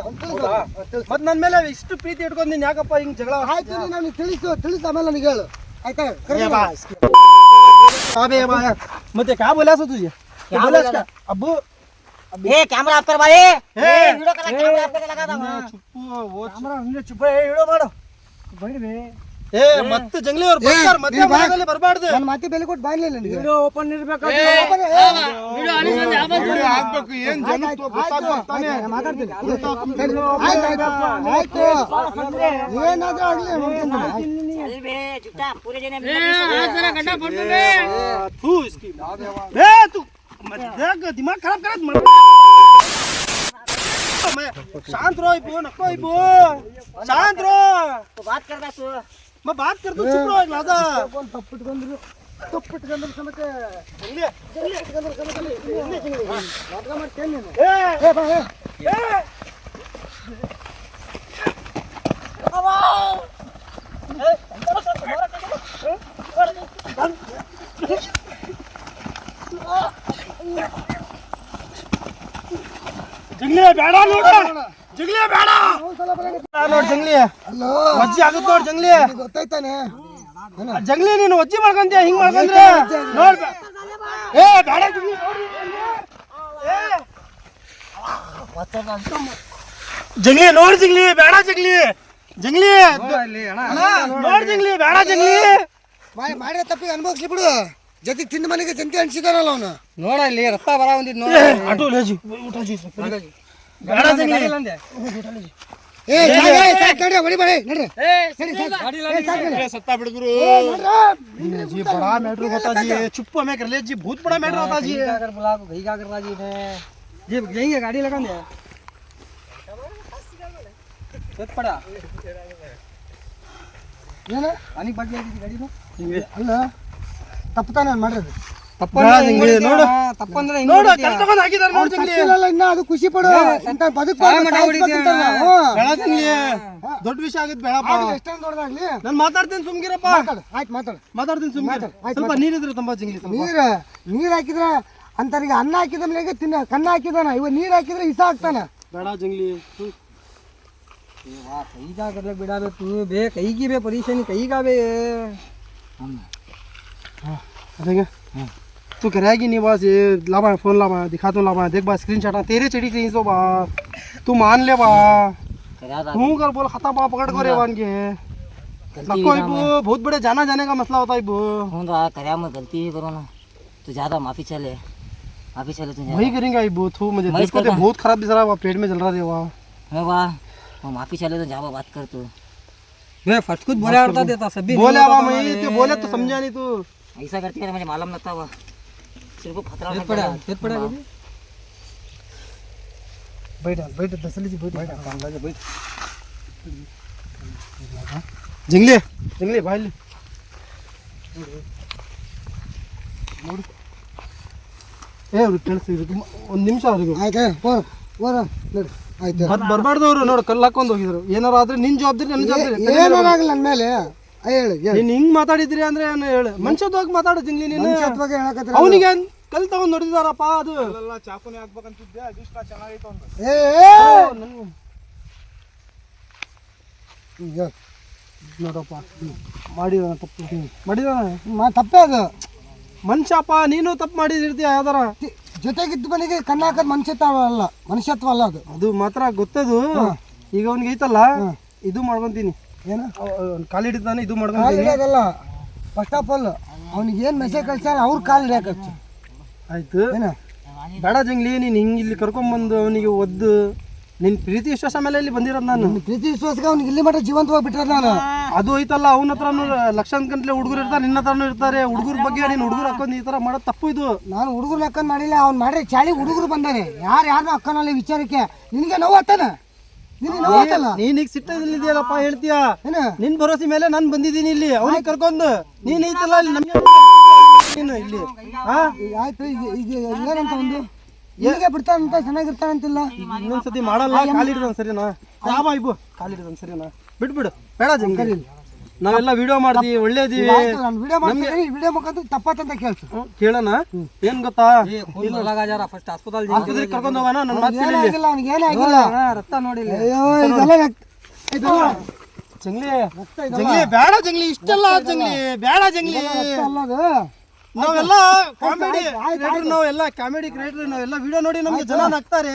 ಮತ್ ನನ್ ಮೇಲೆ ಇಷ್ಟು ಪ್ರೀತಿ ಇಟ್ಕೊಂಡು ನೀನ್ ಯಾಕಪ್ಪ ಹಿಂಗ್ ಜಗಳ? ಆಯ್ತು, ನೀನ್ ಅವ್ನಿಗೆ ತಿಳಿಸು ಆಮೇಲೆ ನನಗೆ ಹೇಳು, ಆಯ್ತಾ? ಮತ್ತೆ क्या बोला सो तुझे? क्या बोला इसका? अब्बू ए कैमरा ऑफ कर भाई, वीडियो का कैमरा ऑफ करके लगा था। ಚುಪ್ಪ ಹೇಳೋ ಮಾಡು ಬೈರಿ. ಏ ಮತ್ತೆ ಜಂಗ್ಲಿ ಅವ್ರು ಬರ್ತಾರೆ, ಮಧ್ಯ ಭಾಗದಲ್ಲಿ ಬರಬಾರ್ದು. ನನ್ನ ಮಾತಿ ಬೆಲೆ ಕೊಟ್ಟು ಬಾಯ್ಲಿಲ್ಲ ನನಗೆ. ವಿಡಿಯೋ ಓಪನ್ ಇರಬೇಕು. ವಿಡಿಯೋ ಹಾಕ್ಬೇಕು. ಏನ್ ಜನ ಗೊತ್ತಾಗ್ತಾನೆ ಮಾತಾಡ್ತೀನಿ. ಆಯ್ತು, ಏನಾದ್ರೂ ಆಗ್ಲಿ चल बे चुपचाप, पूरे जने गड्ढा फोड़ दूंगे। तू इसकी ए तू देख दिमाग खराब करत मत. शांत रहो इबो, नको इबो, शांत रहो. तो बात करता तू, मैं बात कर, तू चुप रहो. एक लादा ತಪ್ಪಿಟ್ಕೊಂಡ್ರು ಸಮಸ್ಯೆ ನಾಟಕ ಮಾಡ್ತೇನೆ ನೀನು. ए ಬಾ ए ಜಂಗ್ಲಿ ಬೇಡ ನೋಡು, ಜಂಗ್ಲಿ ಬೇಡ ನೋಡು, ಜಂಗ್ಲಿ ಅಲ್ಲೋ ವಜ್ಜಿ ಆಗುತ್ತೆ ನೋಡು. ಜಂಗ್ಲಿ ಗೊತ್ತಾಯ್ತಾನೆ. ಜಂಗ್ಲಿ ನೀನು ವಜ್ಜಿ ಮಾಡ್ಕೊಂತೀಯ ಹಿಂಗ್ ಮಾಡ್ಕೊಂಡ್ರೆ ನೋಡ್. ಏ ಬೇಡ ಜಂಗ್ಲಿ, ಜಂಗ್ಲಿ ನೋಡ್. ಜಂಗ್ಲಿ ಬೇಡ, ಜಂಗ್ಲಿ ಜಂಗ್ಲಿ ನೋಡ್. ಜಂಗ್ಲಿ ಬೇಡ, ಜಂಗ್ಲಿ ಮಾಡಿರೋ ತಪ್ಪಿಗೆ ಅನುಭವಿಸ್ಲಿ ಬಿಡು. ಜೊತೆ ತಿಂದ ಮನೆಗೆ ಜಂತಿ ಅನ್ಸಿದಾನಲ್ಲ ಅವನು. ನೋಡ ಇಲ್ಲಿ ರಕ್ತ ಬರ ಬಂದಿದ್ ನೋಡ. ಆಟೋ ಲೇಜಿ ಊಟ ಜೀಸ್ ಬೇಡ ಜಂಗ್ಲಿ. ಏ ಸಾಕ್ ನಡಿ, ಹೊಡಿಬೇಡಿ ನಡ್ರಿ. सत्ता बिड़गुरु जी बड़ा मैटर होता जी, चुप हमें कर ले जी, बहुत बड़ा मैटर होता जी. बुला को गई क्या कर रहा जी ने जी जाएंगे गाड़ी लगा दे बहुत पड़ा ಏನ पानी बढ़ जाएगी गाड़ी में. ಅಲ್ಲ ತಪ್ಪತಾನೆ ಮಾಡಿರೋದು. ನೋಡು ತಪ್ಪಂದ್ರೆ ನೋಡು ಕಲ್ ತಗೊಂಡ್ ಹಾಕಿದಾರೆ ನೋಡು. ಜಂಗ್ಲಿ ತಪ್ಪಿಲ್ಲಲ್ಲ, ಇನ್ನ ಅದು ಖುಷಿ ಪಡು. ಇಂತ ಬದುಕು ಬೇಡ ಜಂಗ್ಲಿ, ದೊಡ್ಡ ವಿಷಯ ಆಗುತ್ತೆ ಬೇಡಪ್ಪ. ಎಷ್ಟೊಂದು ದೊಡ್ಡದಾಗ್ಲಿ. ನಾನು ಮಾತಾಡ್ತೀನಿ, ಸುಮ್ಗಿರಪ್ಪ. ಆಯ್ತು ಮಾತಾಡು. ಮಾತಾಡ್ತೀನಿ, ಸುಮ್ಗಿರ. ಸ್ವಲ್ಪ ನೀರಿದ್ರೆ ತುಂಬಾ ಜಂಗ್ಲಿ. ನೀರ್ ಹಾಕಿದ್ರ ಅಂತರಿಗೆ ಅನ್ನ ಹಾಕಿದ ಮೇಲೆ ತಿನ್ನ ಕನ್ನ ಹಾಕಿದಾನ. ಇವ ನೀರ್ ಹಾಕಿದ್ರೆ ಇಸ ಹಾಕ್ತಾನ. ಬೇಡ ಜಂಗ್ಲಿ. कहीं का कर बिड़ा बे तू बे कहीं की बे परेशानी कहीं का बे. देंगे तू करेगी नहीं बस. ये लावा फोन लावा, दिखा दो लावा, देख बा स्क्रीनशॉट तेरे चढ़ी से सो बा. तू मान ले बा, तू कर बोल खता बा पकड़ को रेवान के नको इबो. बहुत बड़े जाना जाने का मसला होता है इबो. हूं रा करया मैं गलती ही करो ना तू ज्यादा माफी चले तू. वही करेंगे इबो. तू मुझे देखो तो बहुत खराब दिख रहा है, पेट में जल रहा है वाह. है वाह वो माफी चले तो जावा बात कर तू. मैं फट कुछ बोला करता देता सभी बोले बा. मैं तो बोले तो समझा नहीं तू. ऐसा करती है मुझे मालूम लगता हुआ सिर्फ खतरा पड़ा बैठ बैठ दसली जी बैठ बैठ. जंगली जंगली भाई ನೋಡು. ಏ ಅವ್ರು ಕೆಲಸ ಒಂದು ನಿಮಿಷ ಅವ್ರಿಗೆ. ಆಯ್ತಾ ಹೋರ ಹೋರ ನೋಡಿ. ಆಯ್ತು ಬರಬಾರ್ದು ಅವರು. ನೋಡು ಕಲ್ಲು ಹಾಕೊಂಡು ಹೋಗಿದ್ರು. ಏನಾರು ಆದ್ರೆ ನಿನ್ ಜವಾಬ್ದಾರಿ, ನನ್ನ ಜವಾಬ್ದಾರಿ. ಏನಾಗಲ್ಲ ನನ್ನ ಮೇಲೆ. ಹೇಳು ನೀನ್ ಹಿಂಗ್ ಮಾತಾಡಿದ್ರಿ ಅಂದ್ರೆ ಏನು ಹೇಳು. ಮನುಷ್ಯತ್ವಾಗಿ ಮಾತಾಡು ಜಂಗ್ಲಿ ನೀನು. ಮನುಷ್ಯತ್ವವಾಗಿ ಹೇಳಕತ್ರ. ಅವನಿಗೆ ಕಲ್ ತಗೊಂಡ್ ನೋಡಿದಾರಪ್ಪ. ಅದು ಎಲ್ಲ ಚಾಕುನೇ ಹಾಕ್ಬೇಕಂತಿದ್ದೆ, ಅದಿಷ್ಟ ಚೆನ್ನಾಗಿತ್ತು ಅಂತ. ನೋಡಪ್ಪ ಮಾಡಿದಾನ ತಪ್ಪು ಮಾಡಿದಾನ ತಪ್ಪೇ ಅದು. ಮನುಷ್ಯಪ್ಪ ನೀನು ತಪ್ಪು ಮಾಡಿದಿರ್ತೀಯ ಯಾವ್ದಾರ. ಜೊತೆಗಿದ್ದ ಮನೆಗೆ ಕಣ್ಣು ಹಾಕೋದು ಮನುಷ್ಯತ್ವ ಅಲ್ಲ ಅದು. ಅದು ಮಾತ್ರ ಗೊತ್ತದು. ಈಗ ಅವ್ನಿಗೆ ಐತಲ್ಲ ಇದು ಮಾಡ್ಕೊಂತೀನಿ, ಏನು ಕಾಲು ಹಿಡಿತಾನೆ ಇದು ಮಾಡ್ಕೊಂತೀನಿ. ಅದಲ್ಲ, ಫಸ್ಟ್ ಆಫ್ ಆಲ್ ಅವ್ನಿಗೆ ಏನು ಮೆಸೇಜ್ ಕಳ್ಸಾರ ಅವ್ರ ಕಾಲು ಹಿಡಿಯಕ್ಕೆ ಆಯ್ತು. ಬೇಡ ಜಂಗ್ಲಿ, ನೀನು ಹಿಂಗೆ ಇಲ್ಲಿ ಕರ್ಕೊಂಬಂದು ಅವನಿಗೆ ಒದ್ದು ನಿನ್ನ ಪ್ರೀತಿ ವಿಶ್ವಾಸ ಮೇಲೆ ಇಲ್ಲಿ ಬಂದಿರೋದು ನಾನು. ಪ್ರೀತಿ ವಿಶ್ವಾಸಕ್ಕೆ ಅವ್ನಿಗೆ ಇಲ್ಲಿ ಮಟ್ಟ ಜೀವಂತವಾಗಿ ಬಿಟ್ರೆ ನಾನು. ಅದು ಐತಲ್ಲ, ಅವನ ಹತ್ರನೂ ಲಕ್ಷಾಂತರ ಗಂಟಲೆ ಹುಡುಗರು ಇರ್ತಾರೆ, ನಿನ್ನ ಹತ್ರನೂ ಇರ್ತಾರೆ. ಹುಡುಗರ ಬಗ್ಗೆ ನೀನು ಹುಡುಗರು ಹಾಕೊಂಡು ಈ ಥರ ಮಾಡೋದು ತಪ್ಪು. ಇದು ನಾನು ಹುಡುಗರು ಹಾಕೊಂಡು ಮಾಡಿಲ್ಲ, ಅವ್ನು ಮಾಡಿ ಚಾಳಿ ಹುಡುಗರು ಬಂದಾರೆ. ಯಾರನ್ನೂ ಹಾಕೋನಲ್ಲ ವಿಚಾರಕ್ಕೆ. ನಿನಗೆ ನೋವಾತಾನ, ನಿನಗೆ ನೋವಾತಲ್ಲ. ನೀನೀಗ ಸಿಟ್ಟಿದೆಯಲ್ಲಪ್ಪ ಹೇಳ್ತೀಯಾ? ಏನು ನಿನ್ ಭರೋಸೆ ಮೇಲೆ ನಾನು ಬಂದಿದ್ದೀನಿ ಇಲ್ಲಿ ಅವನಿಗೆ ಕರ್ಕೊಂಡು. ನೀನ್ ಐತಲ್ಲ ಇಲ್ಲಿ ನಮಗೆ ನೀನು ಇಲ್ಲಿ ಆಯ್ತು. ಈಗ ಏನಂತ ಒಂದು ಇಲ್ಲಿಗೆ ಬಿಡ್ತಾನಂತ ಚೆನ್ನಾಗಿರ್ತಾನಂತಿಲ್ಲ. ಇನ್ನೊಂದ್ಸತಿ ಮಾಡಲ್ಲ. ಕಾಲಿಡ್ದಾನ ಸರಿನಾ? ಯಾವ ಇಬ್ಬು ಕಾಲಿಡ್ದಾನ ಸರಿನಾ? ಬಿಟ್ಬಿಡು, ಬೇಡ ಜಂಗಲಿ. ನಾವೆಲ್ಲ ವಿಡಿಯೋ ಮಾಡ್ದಿ, ಒಳ್ಳೇದಿವಿ. ವಿಡಿಯೋ ಮಾಡ್ತೀನಿ, ವಿಡಿಯೋ ಮುಖಾಂತರ ತಪ್ಪತ್ತಂತ ಕೇಳ್ಸು. ಕೇಳೋಣ. ಏನ್ ಗೊತ್ತಾ, ಆಸ್ಪತ್ರೆಗೆ ಕರ್ಕೊಂಡು ಹೋಗೋಣ. ನನ್ನ ಮಾತು ಕೇಳಿ. ಅವ್ನಿಗೆ ಏನೇ ಆಗಿಲ್ಲ, ರಕ್ತ ನೋಡಿಲ್ಲ. ಅಯ್ಯೋ ಇದೆಲ್ಲ ಜಂಗ್ಲಿ ಜಂಗ್ಲಿ ಬೇಡ ಜಂಗ್ಲಿ, ಇಷ್ಟೆಲ್ಲ ಜಂಗ್ಲಿ ಬೇಡ ಜಂಗ್ಲಿ. ಅಲ್ಲದು ನಾವೆಲ್ಲ ಕಾಮಿಡಿ ಕ್ರಿಯೇಟರ್, ನಾವೆಲ್ಲ ಕಾಮಿಡಿ ಕ್ರಿಯೇಟರ್, ನಾವೆಲ್ಲ ವಿಡಿಯೋ ನೋಡಿ ನಮ್ಗೆ ಜನ ನಗ್ತಾರೆ.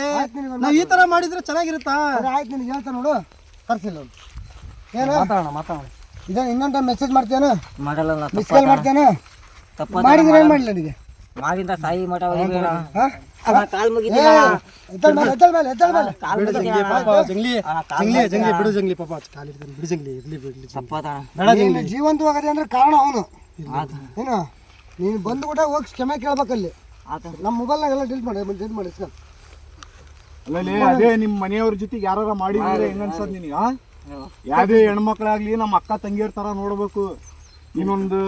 ನಾವ್ ಈ ತರ ಮಾಡಿದ್ರೆ ಚೆನ್ನಾಗಿರುತ್ತಾ? ಆಯ್ತು, ನಿನಗೆ ಹೇಳ್ತಾ ನೋಡು. ಕರ್ಸಿಲ್ಲ ಏನು ಮಾತಾಡೋಣ. ಇದನ್ನ ಇನ್ನೊಂದು ಮೆಸೇಜ್ ಮಾಡ್ತೇನೆ, ಮಾಡಲ್ಲ. ಮಿಸ್ ಕಾಲ್ ಮಾಡ್ತೇನೆ. ಮಾಡಿದ್ರೆ ಏನ್ ಮಾಡ್ಲಿ ನನಗೆ? ಮಾಡಿದ ಸಾಯಿ ಮಠ ಕಾಲ್ ಜೀವಂತವಾಗದೆ ಅಂದ್ರೆ ಕಾರಣ ಅವನು. ಏನು ನೀನು ಬಂದು ಕೂಡ ಹೋಗಿ ಕ್ಷಮೆ ಕೇಳ್ಬೇಕಲ್ಲಿ. ನಮ್ಮ ಮೊಬೈಲ್ನಾಗೆಲ್ಲ ಡಿಲೀಟ್ ಮಾಡಿ ಇಸ್ಕೊಂಡು. ಅದೇ ನಿಮ್ಮ ಮನೆಯವ್ರ ಜೊತೆಗೆ ಯಾರು ಮಾಡಿದ್ರೆ ಹೆಂಗ ಅನ್ಸದ್ ನಿನಗ? ಯಾವ್ದೇ ಹೆಣ್ಮಕ್ಳಾಗ್ಲಿ ನಮ್ಮ ಅಕ್ಕ ತಂಗಿಯರ್ ತರ ನೋಡ್ಬೇಕು. ನೀನೊಂದು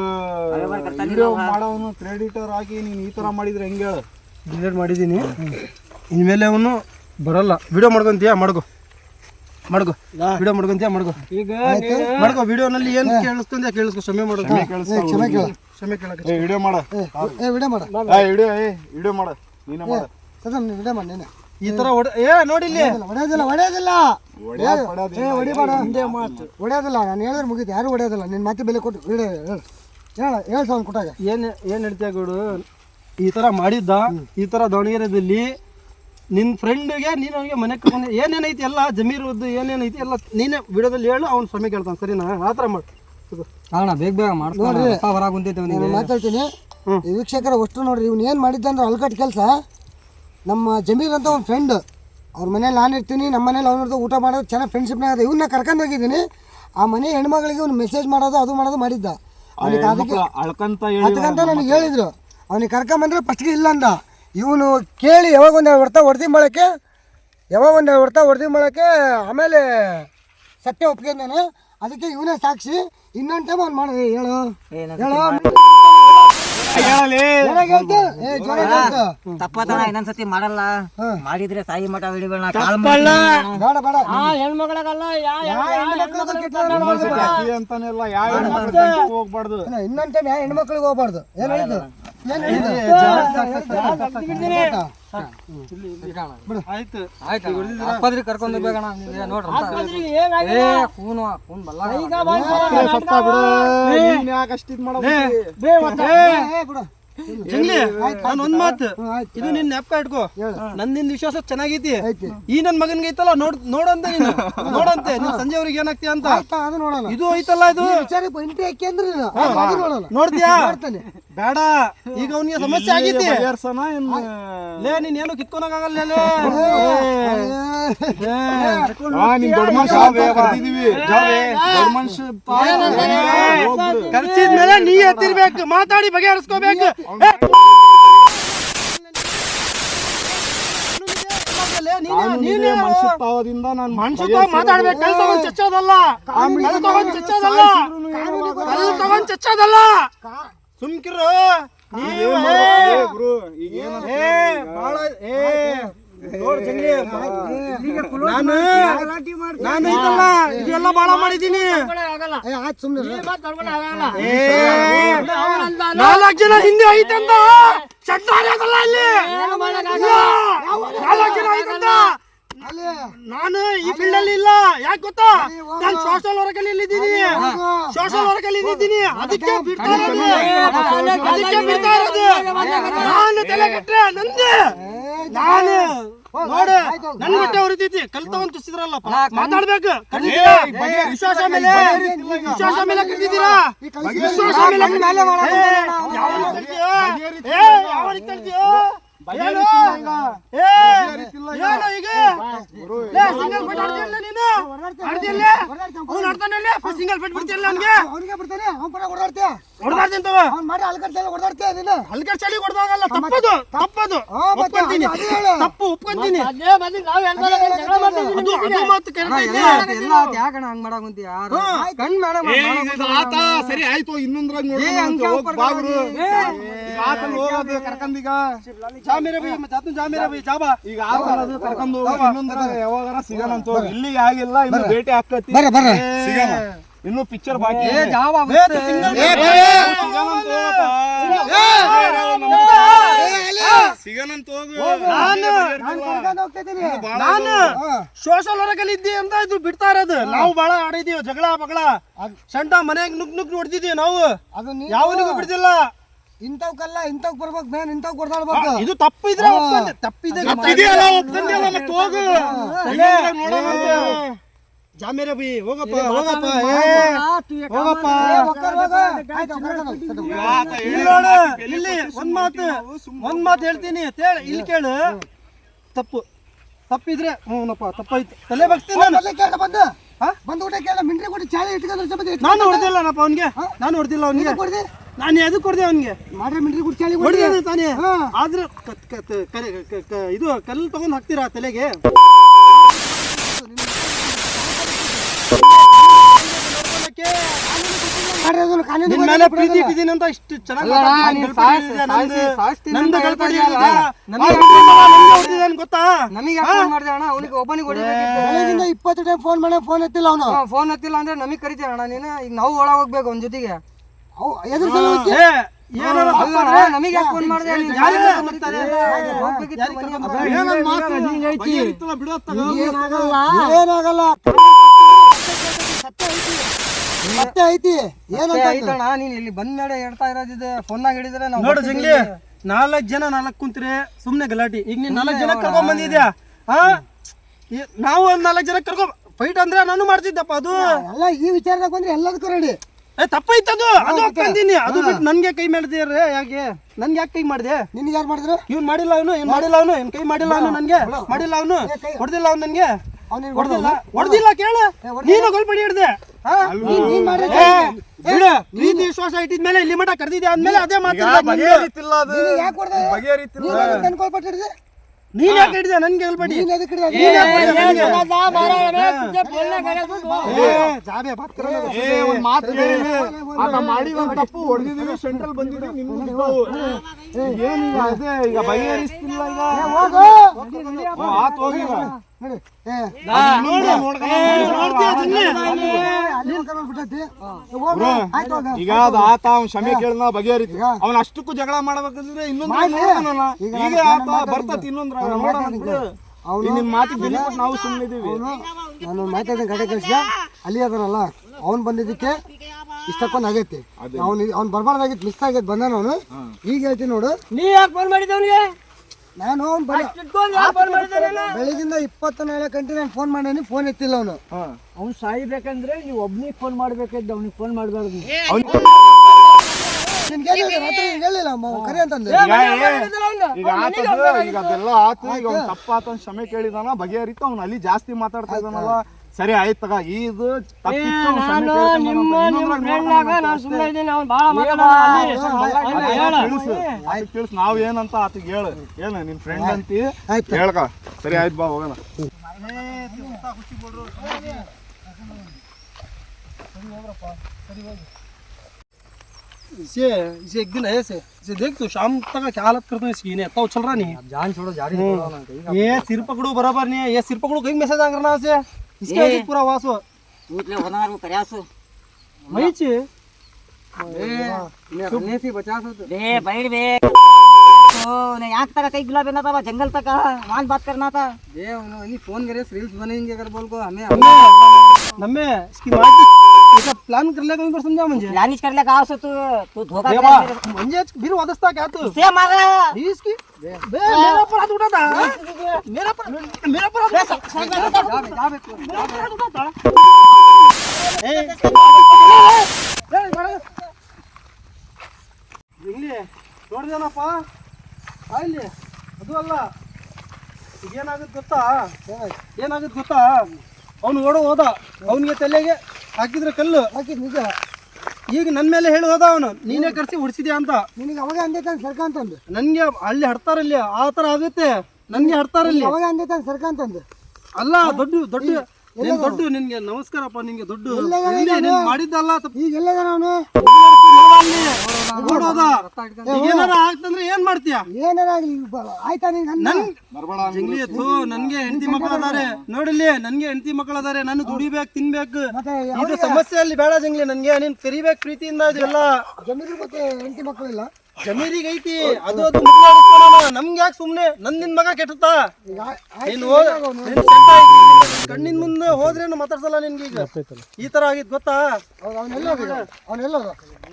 ವಿಡಿಯೋ ಮಾಡೋನು ಕ್ರೆಡಿಟರ್ ಆಗಿ ನೀನ್ ಈ ತರ ಮಾಡಿದ್ರೆ ಹೆಂಗ ಹೇಳು? ಡಿಲೀಟ್ ಮಾಡಿದ್ದೀನಿ. ಇನ್ಮೇಲೆ ಅವನು ಬರಲ್ಲ. ವಿಡಿಯೋ ಮಾಡ್ಕೊಂತೀಯ ಮಾಡ್ಕೊ, ವಿಡಿಯೋ ಮಾಡ್ಕೊಂತೀಯ ಮಾಡ್ಕೊ. ವಿಡಿಯೋನಲ್ಲಿ ಏನ್ ಕೇಳಿಸ್ಕೊಂತೀಯ ಕೇಳಿಸ್ಕೊ. ಕ್ಷಮೆ ಮಾಡೋದು, ಕ್ಷಮೆ ಕೇಳಕ್ಕೆ ವಿಡಿಯೋ ಮಾಡ, ವಿಡಿಯೋ ಮಾಡ, ನೀನೇ ಮಾಡ. ವಿಡಿಯೋ ಮಾಡಿ ನೀನೆ. ಈ ತರ ನೋಡಿಲ್ಲ, ಹೊಡೆಯೋದಿಲ್ಲ. ಹೊಡೆಯೋದಿಲ್ಲ. ನಾನು ಹೇಳಿದ್ರೆ ಮುಗಿತು, ಯಾರು ಹೊಡೆಯೋದಿಲ್ಲ. ನಿನ್ನ ಮಾತಿ ಬೆಲೆ ಕೊಟ್ಟು ವಿಡಿಯೋ ಹೇಳು ಸೌಂಡ್ ಕೊಟ್ಟಾಗ. ಏನು ಹೇಳ್ತೀಯ ಗೌಡು? ಈ ಥರ ಮಾಡಿದ್ದ, ಈ ಥರ ದಾವಣಗೆರೆಯಲ್ಲಿ ನಿನ್ನ ಫ್ರೆಂಡ್ಗೆ ನೀನು ಅವನಿಗೆ ಮನೆಗೆ ಕರ್ಕೊಂಡು ಏನೇನೈತಿ ಎಲ್ಲ ಜಮೀರದ್ದು ಏನೇನೈತಿ ಎಲ್ಲ ನೀನೇ ವಿಡಿಯೋದಲ್ಲಿ ಹೇಳು. ಅವ್ನು ಕ್ಷಮೆ ಕೇಳ್ತಾನೆ ಸರಿನಾ? ಆ ಥರ ಮಾಡಿ ಬೇಗ ನಾನು ಮಾತಾಡ್ತೀನಿ. ಈ ವೀಕ್ಷಕರ ಅಷ್ಟು ನೋಡ್ರಿ, ಇವ್ನು ಏನು ಮಾಡಿದ್ದ ಅಂದ್ರೆ ಅಲ್ಕಟ್ ಕೆಲಸ. ನಮ್ಮ ಜಮೀರ್ ಅಂತ ಒಂದು ಫ್ರೆಂಡ್, ಅವ್ರ ಮನೇಲಿ ನಾನು ಇರ್ತೀನಿ, ನಮ್ಮ ಮನೇಲಿ ಅವ್ನ ಊಟ ಮಾಡೋದು ಚೆನ್ನಾಗಿ ಫ್ರೆಂಡ್ಶಿಪ್ನಾಗ ಅದ. ಇವನ್ನ ಕರ್ಕೊಂಡು ಹೋಗಿದ್ದೀನಿ. ಆ ಮನೆ ಹೆಣ್ಮಗಳಿಗೆ ಅವ್ನು ಮೆಸೇಜ್ ಮಾಡೋದು ಅದು ಮಾಡೋದು ಮಾಡಿದ್ದ. ಅವನಿಗೆ ಅದಕ್ಕಂತ ನನಗೆ ಹೇಳಿದ್ರು, ಅವನಿಗೆ ಕರ್ಕೊಂಬಂದ್ರೆ ಫಸ್ಟ್ಗೆ ಇಲ್ಲ ಅಂದ. ಇವನು ಕೇಳಿ ಯಾವಾಗ ಒಂದು ಹೊಡೆದಿ ಮಾಡೋಕ್ಕೆ ಆಮೇಲೆ ಸತ್ಯ ಒಪ್ಕೊಂಡಾನೆ. ಅದಕ್ಕೆ ಇವನೇ ಸಾಕ್ಷಿ. ಇನ್ನೊಂದು ಟೈಮ್ ಅವ್ನು ಮಾಡೋದು ಹೇಳು ತಪ್ಪತಣ. ಇನ್ನೊಂದ್ಸತಿ ಮಾಡಲ್ಲ. ಮಾಡಿದ್ರೆ ಸಾಯಿ ಮಠ ವಿಡಿಯೋಗಳನ್ನ ಹೆಣ್ಮಕ್ಳಾಗಲ್ಲ ಹೋಗ್ಬಾರ್ದು. ಇನ್ನೊಂದು ಟೈಮ್ ಯಾವ ಹೆಣ್ಮಕ್ಳಿಗೆ ಹೋಗ್ಬಾರ್ದು. ಏನ್ ಹೇಳಿದ್ದು? ಆಸ್ಪತ್ರೆಗೆ ಕರ್ಕೊಂಡು ಹೋಗ್ಬೇಕಣ್ಣ. ನಾನೊಂದ್ ಮಾತು, ಇದು ನಿನ್ ಜ್ಞಾಪಕ ಇಟ್ಕೋ. ನಂದಿನ ವಿಶ್ವಾಸ ಚೆನ್ನಾಗೈತಿ. ಈ ನನ್ ಮಗನ್ಗೆ ಐತಲ್ಲ ನೋಡಂತೆ ನೀನು, ನೋಡಂತೆ ನೀನ್ ಸಂಜೆವ್ರಿಗೆ ಏನಾಗ್ತೀಯ ಅಂತ. ಇದು ಐತಲ್ಲ, ಇದು ನೋಡ್ತೀಯಾ? ಬೇಡ, ಈಗ ಅವನಿಗೆ ಸಮಸ್ಯೆ ಆಗೈತಿ. ಲೇ ನೀನ್ ಏನು ಕಿತ್ಕೊಳಕಾಗಲ್ಲ. ಕರ್ಸಿದ್ಮೇಲೆ ನೀ ಎತ್ತಿರ್ಬೇಕು, ಮಾತಾಡಿ ಬಗೆಹರಿಸ್ಕೋಬೇಕು. ಮನುಷ್ಯತ್ವ ಮಾತಾಡ್ಬೇಕು. ಕಲ್ ತಗೊಂಡ್ ಚಚ್ಚೋದಲ್ಲ. ಸುಮ್ಕಿರು. ನಾನು ಇದೆಲ್ಲ ಬಾಳ ಮಾಡಿದ್ದೀನಿ. 4 ಜನ ಹಿಂದೆ ಐತಂತ ಚಟ್ಟ ಇಲ್ಲಿ 4 ಜನ ಐತಂತ ಅಲ್ಲಿ ನಾನು ಈ ಫೀಲ್ಡ್ ಅಲ್ಲಿ ಇಲ್ಲ. ಯಾಕೆ ಗೊತ್ತಾ, ನಾನು ಸೋಷಲ್ ವರ್ಕ್ ಅಲ್ಲಿ ಇದ್ದೀನಿ. ಸೋಷಲ್ ವರ್ಕ್ ಅಲ್ಲಿ ಇದ್ದೀನಿ. ಅದಕ್ಕೆ ಬಿಡ್ತಾ ಇರೋದು. ನಾನು ತಲೆ ಕೆಟ್ರೆ ನಂದೆ. ನಾನು ನೋಡು, ನನ್ ಹೊಟ್ಟೆ ಉರಿತೈತಿ. ಕಲ್ತವಂತ ತುಸಿದ್ರಲ್ಲಪ್ಪ, ಮಾತಾಡ್ಬೇಕು. ಕರ್ದಿದ್ದೀರಾ? ವಿಶ್ವಾಸ ಮೇಲೆ ಕರ್ದಿದ್ದೀರಾ? ವಿಶ್ವಾಸ ಮೇಲೆ ಯಾವನಿಗೆ ಕರ್ದಿಯೋ? ಯಾವನಿಗೆ ಕರ್ದಿಯೋ? ಏನು ಈಗ ಸಿಂಗಲ್ ಫೈಟ್ ಆಡ್ತಿಲ್ಲ ನೀನು? ಆಡ್ತಿಲ್ಲ? ಅವ್ನು ಆಡ್ತಾನೆ. ಸಿಂಗಲ್ ಫೈಟ್ ಬಿಡ್ತಿಲ್ಲ ನನಗೆ. ಅವನಿಗೆ ಬಿಡ್ತಾನೆ, ಅವ್ನು ಪರ ಹೊಡೆದಾಡ್ತೀಯ. ಹೊಡೆದಾಡ್ತಿಂತವ ಅವ್ನು ಮಾಡಿ ಅಲ್ಕಡ್ಸಲ್ಲ ಹೊಡೆದಾಡ್ತೀಯ ನೀನು. ಹಲ್ಕರ್ ಚಳಿ ಹೊಡೆದಾಗಲ್ಲ. ತಪ್ಪದು ಒಪ್ಕೊಂತೀನಿ. ತಪ್ಪು ಒಪ್ಕೊಂತೀನಿ. ಅದು ಮಾತು ಕರೆಕ್ಟ್ ಐತೆ. ಯಾಕಣ್ಣ ಹಂಗ್ ಮಾಡಾಕಂತೀಯ? ಆತ ಸರಿ ಆಯ್ತು. ಇನ್ನೊಂದ್ರಾಗ ಹೋಗೋದು ಕರ್ಕಂದೀಗ ಈಗ ಕರ್ಕೊಂಡು ಯಾವಾಗಾರ ಸಿಗೋಣ ಅಂತ. ಇಲ್ಲಿಗೆ ಆಗಿಲ್ಲ, ಇನ್ನು ಭೇಟಿ ಹಾಕತ್ತಿ ಸಿಗೋಣ. ಇನ್ನು ಪಿಕ್ಚರ್ ಬಾಕಿ ಸಿಗೋಣಂತ ಹೋಗು. ನಾನು ಸೋಷಲ್ ವರ್ಕ್ ಅಲ್ಲಿ ಇದ್ದಿ ಅಂತ ಇದು ಬಿಡ್ತಾ ಇರೋದು. ನಾವು ಬಹಳ ಆಡಿದೀವಿ ಜಗಳ ಬಗಳ. ಸಣ್ಣ ಮನೆಯಾಗ ನುಗ್ ನೋಡ್ತಿದೀವಿ ನಾವು. ಯಾವನಿಗೂ ಬಿಡ್ತಿಲ್ಲ. ಇಂಥವ್ಕಲ್ಲ, ಇಂಥವ್ಕ್ ಬರ್ಬೇಕು ಮೇನ್, ಇಂಥವ್ಕ್ ಹೊಡೆದಾಡ್ಬೇಕು. ಇದು ತಪ್ಪಿದ್ರೆ ತಪ್ಪಿದೆಯಲ್ಲ ಒಪ್ಕೊಂಡ್ಯಲ್ಲ, ಮತ್ತೆ ಹೋಗು. ಜಾಮೇರ ಬಿ ಹೋಗಪ್ಪ ಹೋಗಪ್ಪ ಹೋಗಪ್ಪ. ಇಲ್ಲಿ ಒಂದ್ ಮಾತು ಹೇಳ್ತೀನಿ. ಇಲ್ಲಿ ಕೇಳು. ತಪ್ಪಿದ್ರೆ ಹ್ಞೂನಪ್ಪ ತಪ್ಪಾಯ್ತು. ತಲೆ ಬಗ್ಸ್ತೀನಿ ನಾನು. ಬಂದು ಊಟ ಕೇಳ, ಮಿಂಟ್ರಿ ಕೊಟ್ಟು ಚಾಳಿ ಇಟ್ಕೊಂಡ್ರೆ ನಾನು ಹೊಡೆದಿಲ್ಲನಪ್ಪ ಅವನಿಗೆ. ನಾನು ಹೊಡೆದಿಲ್ಲ ಅವನಿಗೆ. ನಾನು ಎದು ಕೊಡ್ದೆ ಅವನಿಗೆ. ಮಾಡ್ರೆ ಮಿಂಟ್ರಿ ಕೊಟ್ಟು ಚಾಳಿ ಹೊಡೆದ ತಾನೇ. ಆದ್ರೆ ಇದು ಕಲ್ಲು ತಗೊಂಡ್ ಹಾಕ್ತೀರಾ ತಲೆಗೆ? ನಿನ್ ಮೇಲೆ ಪ್ರೀತಿ ಇಟ್ಟಿದ್ದೀನಿ ಅಂತ ಇಷ್ಟು ಚೆನ್ನಾಗಿ ಗೊತ್ತಾ? ನಮಗೆ 20 ಟೈಮ್ ಫೋನ್ ಮಾಡಿ ಫೋನ್ ಎತ್ತಿಲ್ಲ ಅವನು. ಫೋನ್ ಹತ್ತಿಲ್ಲ ಅಂದ್ರೆ ನಮಗ್ ಕರಿತೀಯ ಅಣ್ಣ ನೀನು. ಈಗ ನಾವು ಒಳಗೆ ಹೋಗ್ಬೇಕು ಅವನ ಜೊತೆಗೆ. ನಮಗೆ ಫೋನ್ ಮಾಡಿದೆ. ಏನಾಗಲ್ಲ, ಮತ್ತೆ ಐತಿ. ಐತಣ್ಣ, ನೀನ್ ಇಲ್ಲಿ ಬಂದ ಮೇಲೆ ಹೇಳ್ತಾ ಇರೋದಿದೆ. ಫೋನ್ನಾಗ ಹೇಳಿದ್ರೆ ನೋಡು ಜಂಗ್ಲಿ, 4 ಜನ 4 ಕುಂತ್ರೆ ಸುಮ್ನೆ ಗಲಾಟಿ. ಈಗ ನೀನ್ 4 ಜನ ಕರ್ಕೊಂಡ್ ಬಂದಿದ್ಯಾ? ನಾವು ಒಂದ್ 4 ಜನ ಕರ್ಕೊಂಡ್ ಫೈಟ್ ಅಂದ್ರೆ ನಾನು ಮಾಡ್ತಿದ್ದಪ್ಪ. ಅದು ಎಲ್ಲ ಈ ವಿಚಾರದಾಗ ಬಂದ್ರೆ ಎಲ್ಲದಕ್ಕೂ ರೆಡಿ. ತಪ್ಪಾಯ್ತದು. ಅದು ಒಪ್ಕೊಂತೀನಿ. ಅದು ಬಿಟ್ಟು ನನ್ಗೆ ಕೈ ಮಾಡಿದ್ರಿ. ಯಾಕೆ ನನ್ಗೆ ಯಾಕೆ ಕೈ ಮಾಡಿದೆ? ನಿನ್ಗೆ ಯಾರು ಮಾಡಿದ್ರು? ಇವ್ನು ಮಾಡಿಲ್ಲ. ಏನ್ ಕೈ ಮಾಡಿಲ್ಲ ಅವನು. ನನ್ಗೆ ಮಾಡಿಲ್ಲ ಅವನು. ಹೊಡೆದಿಲ್ಲ ಅವ್ನು ನನ್ಗೆ. ಹೊಡೆದಿಲ್ಲ. ಕೇಳು, ನೀನು ಗೋಲ್ಪಡಿ ಹಿಡ್ದೆ. ಬಿಡು, ಪ್ರೀತಿ ವಿಶ್ವಾಸ ಇಟ್ಟಿದ್ಮೇಲೆ ಇಲ್ಲಿ ಮಠ ಕರ್ದಿದ್ದೆ ಅಂದ್ಮೇಲೆ ಅದೇ ಮಾತಾಡ್ತಿಲ್ಲ. ನೀನ್ ಯಾಕೆ ಹಿಡಿದೆ ನನ್ಗೆ ಗೋಲ್ಪಡಿ? ತಪ್ಪು ಹೊಡೆದಿದ್ದೀವಿ, ಸೆಂಟ್ರಲ್ ಬಂದಿದ್ದೀವಿ. ಈಗ ಬಗೆಹರಿಸ್ತಿಲ್ಲ. ಆತ್ ಹೋಗಿ ಈಗ ಅದು ಆತ. ಅವ್ನ ಕ್ಷಮೆ ಕೇಳಿದ ಬಗೆಹರಿತು. ಅವ್ನ ಅಷ್ಟಕ್ಕೂ ಜಗಳ ಮಾಡ್ಬೇಕಂದ್ರೆ ಇನ್ನೊಂದು ಈಗ ಆತ ಬರ್ತತಿ. ಇನ್ನೊಂದ್ರ ನಿನ್ ಮಾತಿಗೆ ಬೆಲೆ ಕೊಟ್ಟು ನಾವು ಸುಮ್ಮನೆ ಇದೀವಿ. ನಾನು ಮಾತಾಡಿದ ಗಡೆ ಕಳಿಸಿದ ಅಲ್ಲಿ ಅದನಲ್ಲ, ಅವ್ನು ಬಂದಿದ್ದಕ್ಕೆ ಇಷ್ಟಕ್ಕೊಂದು ಆಗೈತಿ. ಅವ್ನು ಬರ್ಬಾರ್ದಾಗಿತ್ತು, ಮಿಸ್ ಆಗೈತಿ. ಬಂದಾನ ಅವನು. ಈಗ ಹೇಳ್ತೀನಿ ನೋಡು. ನೀ ಯಾಕೆ ಫೋನ್ ಮಾಡಿದ್ದೆ ಅವನಿಗೆ? ನಾನು ಬೆಳಗಿಂದ 24 ಗಂಟೆ ನಾನು ಫೋನ್ ಮಾಡೀನಿ, ಫೋನ್ ಎತ್ತಿಲ್ಲ ಅವನು. ಅವ್ನು ಸಾಯ್ಬೇಕಂದ್ರೆ ನೀವು ಒಬ್ನಿಗೆ ಫೋನ್ ಮಾಡ್ಬೇಕಾಯ್ತು, ಅವ್ನಿಗೆ ಫೋನ್ ಮಾಡ್ಬಾರ್ದು. ಹೇಳಿಲ್ಲ ಕರಿ ಅಂತಂದ್ರೆ. ಈಗ ಅದೆಲ್ಲ ಆತು. ಈಗ ಅವ್ನು ತಪ್ಪಾತ ಕ್ಷಮೆ ಕೇಳಿದಾನ, ಬಗೆಹರಿತು. ಅವ್ನು ಅಲ್ಲಿ ಜಾಸ್ತಿ ಮಾತಾಡ್ತಾ ಇದ್ದಾನಲ್ಲ. ಸರಿ ಆಯ್ತು ತಗ. ಇದು ತಪ್ಪಿತ್ತು. ತಿಳಿಸ್ ನಾವ್ ಏನಂತ ಆತಿಗೆ ಹೇಳು. ಏನು ನಿನ್ ಫ್ರೆಂಡ್ ಅಂತಿ ಹೇಳ್ಕ. ಸರಿ ಆಯ್ತು, ಬಾ ಹೋಗೋಣ. इसे एक दिन ऐसे इसे देख तू शाम तक क्या हालत करता है इसकी। ने तो चल रहा नहीं। जान छोड़ो, जारी ये सिर पकड़ो बराबर नहीं है। ये सिर पकड़ो कहीं मैसेज आ करना से इसके वजह पूरा वासो ಕೂತ್ಲೆ ಹೊನಾರು ಕರ್ಯಾಸು ಮೈಚೆ ಏ ನೇಸಿ 50 ಬೇ ಬೈಡ್ ಬೇ तो यहाँ तक कई गुलाब ना था जंगल तक वहाँ बात करना था ये उन्होंने फोन करे रील्स बनेंगे अगर बोल को हमें नम्मे इसकी माहिती याचा प्लॅन करल्या का मी समजा म्हणजे प्लानिश कर लिया गाँव से तू धोखा देवा, म्हणजे फिर वादस्ता क्या तू से मारा ही इसकी बे मेरा पर हाथ उठा था मेरा पर हाथ उठा था ए ಇಂಗ್ಲಿ ನೋಡಿದೇನಪ್ಪ ಅಲ್ಲಿ ಅದು ಅಲ್ಲ ಏನಾಗುತ್ತೆ ಗೊತ್ತಾ ಅವನು ಓಡೋ ಹೋದ ಅವನಿಗೆ ತಲೆಗೆ ಹಾಕಿದ್ರೆ ಕಲ್ಲು ಹಾಕಿದ್ ನಿಜ ಈಗ ನನ್ನ ಮೇಲೆ ಹೇಳಿ ಹೋದ ಅವನು ನೀನೇ ಕರ್ಸಿ ಹೊಡಿಸಿದ್ಯಾ ಅಂತ ನಿನಗೆ ಅವಾಗ ಅಂದೈತಾನೆ ಸರ್ಕ ಅಂತಂದು ನನ್ಗೆ ಅಲ್ಲಿ ಹಡ್ತಾರಲ್ಲಿ ಆ ತರ ಆಗುತ್ತೆ ನನ್ಗೆ ಹಡ್ತಾರಲ್ಲಿ ಅವಾಗ ಅಂದೈತಾನೆ ಸರ್ಕ ಅಂತಂದು ಅಲ್ಲ ದೊಡ್ಡ ನಿನ್ಗೆ ನಮಸ್ಕಾರಪ್ಪ ನಿನ್ಗೆ ದೊಡ್ಡ ಮಾಡಿದ್ದಲ್ಲ ಈಗ ಎಲ್ಲದಾನ ಅವನು ಓಡೋದ ಏನಾರ ಆಗ್ತಂದ್ರೆ ಏನ್ ಮಾಡ್ತೀಯ ಏನಾರ ಆಗ್ಲಿ ಆಯ್ತಾ ನಿಂಗೆ ಜಂಗ್ಲಿ ಎತ್ತು ನನ್ಗೆ ಹೆಂಡತಿ ಮಕ್ಕಳದಾರೆ ನೋಡಿಲ್ಲಿ ನನ್ಗೆ ಹೆಂಡತಿ ಮಕ್ಕಳದಾರೆ ನಾನು ದುಡಿಬೇಕು ತಿನ್ಬೇಕು ಇದು ಸಮಸ್ಯೆ ಅಲ್ಲಿ ಬೇಡ ಜಂಗ್ಲಿ ನನ್ಗೆ ನೀನ್ ಕರಿಬೇಕು ಪ್ರೀತಿಯಿಂದ ಇದೆಲ್ಲ ಜಮೀನು ಮತ್ತೆ ಹೆಂಡತಿ ಮಕ್ಕಳು ಇಲ್ಲ ಜಮೀರಿಗೆ ಐತಿ ಅದು ಮಕ್ಕಳು ನಮ್ಗೆ ಯಾಕೆ ಸುಮ್ನೆ ನಿನ್ ಮಗ ಕೆಟ್ಟತ್ತ ನೀನು ಕಣ್ಣಿನ ಮುಂದೆ ಹೋದ್ರೇನು ಮಾತಾಡ್ಸಲ್ಲ ನಿನ್ಗೆ ಈಗ ಈ ತರ ಆಗಿದ್ ಗೊತ್ತಾ ಅವನೆಲ್ಲ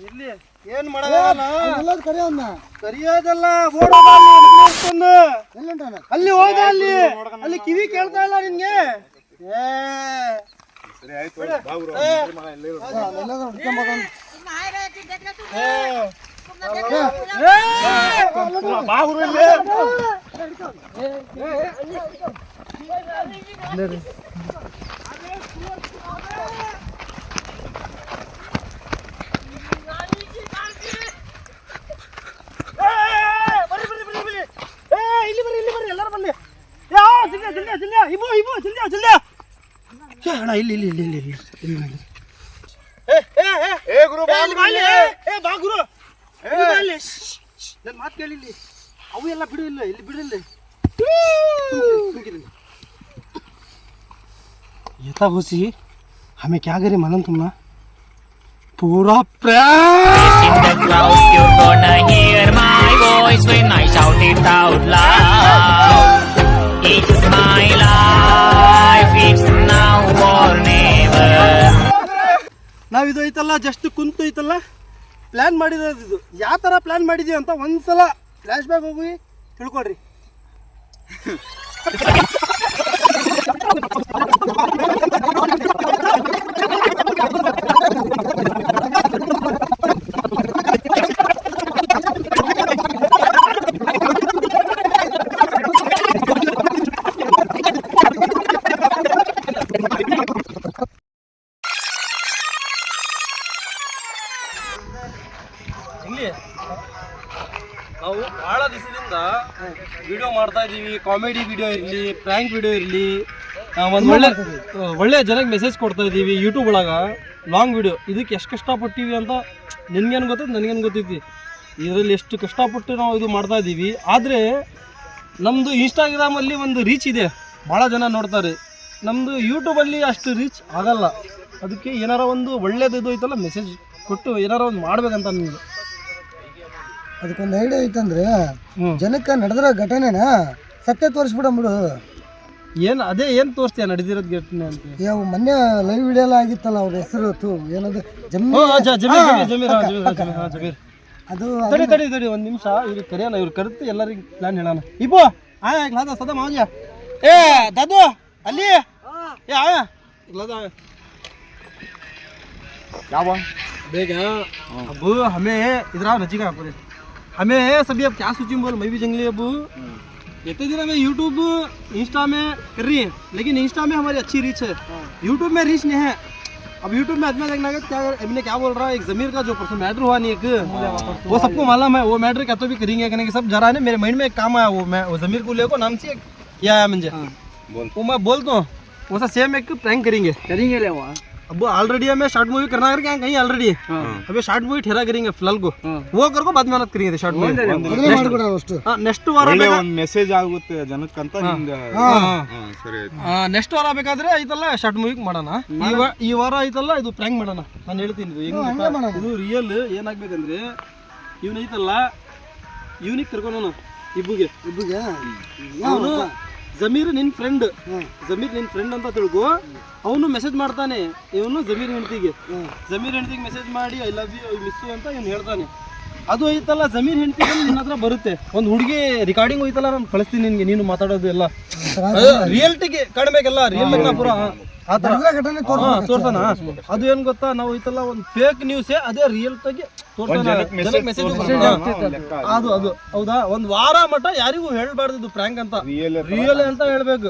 ಇಲ್ಲಿ ಏನ್ ಮಾಡಲ್ಲ ಎಲ್ಲದು ಕರೆ ಅವನ್ನ ಕರಿಯೋದಲ್ಲ ಎಲ್ಲಂಟಾನ ಅಲ್ಲಿ ಹೋದ ಅಲ್ಲಿ ಕಿವಿ ಕೇಳ್ತಾ ಇಲ್ಲ ನಿನ್ಗೆ ಇಲ್ಲಿ ಬರ್ರಿ ಎಲ್ಲರೂ ಬನ್ನಿ ಅಣ್ಣ ಇಲ್ಲಿ ಬಾ ಗುರು ನನ್ನ ಮಾತು ಕೇಳಿ ಇಲ್ಲಿ ಅವು ಎಲ್ಲ ಬಿಡು ಇಲ್ಲ ಇಲ್ಲಿ ಬಿಡಿಲ್ಲ येता होसी हमें क्या करे मालूम तुम ना पूरा In the clouds you're gonna hear my voice when I shout it out loud. It's my life, it's now or never. ನಾವಿದು ಐತಲ್ಲ ಜಸ್ಟ್ ಕುಂತು ಐತಲ್ಲ ಪ್ಲಾನ್ ಮಾಡಿರೋದು ಇದು ಯಾವ ಥರ ಪ್ಲಾನ್ ಮಾಡಿದೀವಿ ಅಂತ ಒಂದ್ಸಲ ಫ್ಲ್ಯಾಶ್ ಬ್ಯಾಕ್ ಹೋಗಿ ತಿಳ್ಕೊಡ್ರಿ ನಾವು ಭಾಳ ದಿವಸದಿಂದ ವಿಡಿಯೋ ಮಾಡ್ತಾ ಇದ್ದೀವಿ ಕಾಮಿಡಿ ವಿಡಿಯೋ ಇರಲಿ ಪ್ರ್ಯಾಂಕ್ ವಿಡಿಯೋ ಇರಲಿ ಒಂದು ಒಳ್ಳೆ ಜನಕ್ಕೆ ಮೆಸೇಜ್ ಕೊಡ್ತಾ ಇದ್ದೀವಿ ಯೂಟ್ಯೂಬ್ ಒಳಗೆ ಲಾಂಗ್ ವಿಡಿಯೋ ಇದಕ್ಕೆ ಎಷ್ಟು ಕಷ್ಟಪಟ್ಟಿವಿ ಅಂತ ನಿನ್ಗೇನು ಗೊತ್ತೈತೆ ನನಗೇನು ಗೊತ್ತೈತಿ ಇದರಲ್ಲಿ ಎಷ್ಟು ಕಷ್ಟಪಟ್ಟು ನಾವು ಇದು ಮಾಡ್ತಾ ಇದ್ದೀವಿ ಆದರೆ ನಮ್ಮದು ಇನ್ಸ್ಟಾಗ್ರಾಮಲ್ಲಿ ಒಂದು ರೀಚ್ ಇದೆ ಭಾಳ ಜನ ನೋಡ್ತಾರೆ ನಮ್ಮದು ಯೂಟ್ಯೂಬಲ್ಲಿ ಅಷ್ಟು ರೀಚ್ ಆಗಲ್ಲ ಅದಕ್ಕೆ ಏನಾರ ಒಂದು ಒಳ್ಳೇದು ಇದು ಐತಲ್ಲ ಮೆಸೇಜ್ ಕೊಟ್ಟು ಏನಾರ ಒಂದು ಮಾಡ್ಬೇಕಂತ ನಿಮಗೆ ಅದಕ್ಕೊಂದು ಐಡಿಯಾ ಐತಂದ್ರೆ ಜನಕ್ಕೆ ನಡೆದಿರೋ ಘಟನೆನ ಸತ್ಯ ತೋರಿಸ್ಬಿಡಂಬಿಡು ಏನು ಅದೇ ಏನು ತೋರಿಸ್ತೀಯ ನಡೆದಿರೋದು ಘಟನೆ ಅಂತ ಯಾವ ಮೊನ್ನೆ ಲೈವ್ ವಿಡಿಯೋ ಎಲ್ಲ ಆಗಿತ್ತಲ್ಲ ಅವ್ರ ಹೆಸರು ಏನದು ಜಮೀರ್ ಅದು ತಡಿ ಒಂದು ನಿಮಿಷ ಇವ್ರಿಗೆ ಕರೆಯೋಣ ಇವ್ರು ಕರೆದು ಎಲ್ಲರಿಗೆ ಪ್ಲಾನ್ ಹೇಳೋಣ ಇಬ್ಬು ಸದಾ ಮಾವಜ ए दादू अली ये आया ग्लास आया क्या हुआ देख अब हमें इधर आओ नजीक आप हमें सभी अब क्या सोची बोल मैं भी जंगली अब इतने दिन हमें यूट्यूब इंस्टा में कर रही है लेकिन इंस्टा में हमारी अच्छी रीच है यूट्यूब में रीच नहीं है अब यूट्यूब में आदमी देखना क्या अभी क्या बोल रहा है एक जमीर का जो पर्सन मैटर हुआ नहीं एक वो सबको मालूम है वो मैटर क्या तो भी करेंगे कहने के सब जा रहा है मेरे माइंड में एक काम आया वो मैं वो जमीर को लेको नाम से क्या आया मुझे वो मैं बोलता हूँ वैसा सेम एक प्रैंक करेंगे ले वो अब ऑलरेडी हमें शॉर्ट मूवी करना है क्या कहीं ऑलरेडी अभी शॉर्ट मूवी ठहरा करेंगे फिलहाल को वो कर को बाद में मेहनत करेंगे शॉर्ट मूवी नेक्स्ट वार ಮೆಸೇಜ್ ಆಗುತ್ತೆ ಜನಕ್ಕಂತ ಹಿಂಗೆ ಸರಿ ನೆಕ್ಸ್ಟ್ ವಾರ ಬೇಕಾದ್ರೆ ಐತಲ್ಲ ಶಾರ್ಟ್ ಮೂವಿ ಮಾಡೋಣ ಈ ವಾರ ಐತಲ್ಲ ಇದು ಪ್ರ್ಯಾಂಕ್ ಮಾಡೋಣ ನಾನು ಹೇಳ್ತೀನಿ ಇದು ರಿಯಲ್ ಏನಾಗ್ಬೇಕಂದ್ರೆ ಇವನ್ ಐತಲ್ಲ ಇವನಿಗೆ ಕರ್ಕೊಂಡು ಇಬ್ಬುಗೆ ಅವನು ಜಮೀರ್ ನಿನ್ ಫ್ರೆಂಡ್ ಅಂತ ತಿಳ್ಕೊ. ಅವನು ಮೆಸೇಜ್ ಮಾಡ್ತಾನೆ ಇವನು ಜಮೀರ್ ಹೆಂಡತಿಗೆ ಮೆಸೇಜ್ ಮಾಡಿ I love you, I miss you ಅಂತ ಇವನು ಹೇಳ್ತಾನೆ. ಅದು ಐತಲ್ಲ ಜಮೀರ್ ಹೆಂಡತಿ ನಿನ್ನ ಹತ್ರ ಬರುತ್ತೆ, ಒಂದು ಹುಡುಗಿ ರಿಕಾರ್ಡಿಂಗ್ ಹೋಯ್ತಲ್ಲ ನಾನು ಕಳಿಸ್ತೀನಿ ನಿನ್ಗೆ, ನೀನು ಮಾತಾಡೋದು ಎಲ್ಲ ರಿಯಲ್ಟಿಗೆ ಕಾಣ್ಬೇಕಲ್ಲ, ರಿಯಲ್ ಪೂರ ಆ ಥರ ತೋರ್ಸೋಣ. ಅದು ಏನ್ ಗೊತ್ತಾ, ನಾವು ಐತಲ್ಲ ಒಂದು ಫೇಕ್ ನ್ಯೂಸೇ ಅದೇ ರಿಯಲ್ ಆಗಿ ಅದು ಅದು ಹೌದಾ. ಒಂದ್ ವಾರ ಮಟ್ಟ ಯಾರಿಗೂ ಹೇಳ್ಬಾರ್ದು ಪ್ರ್ಯಾಂಕ್ ಅಂತ, ರಿಯಲ್ ಅಂತ ಹೇಳ್ಬೇಕು.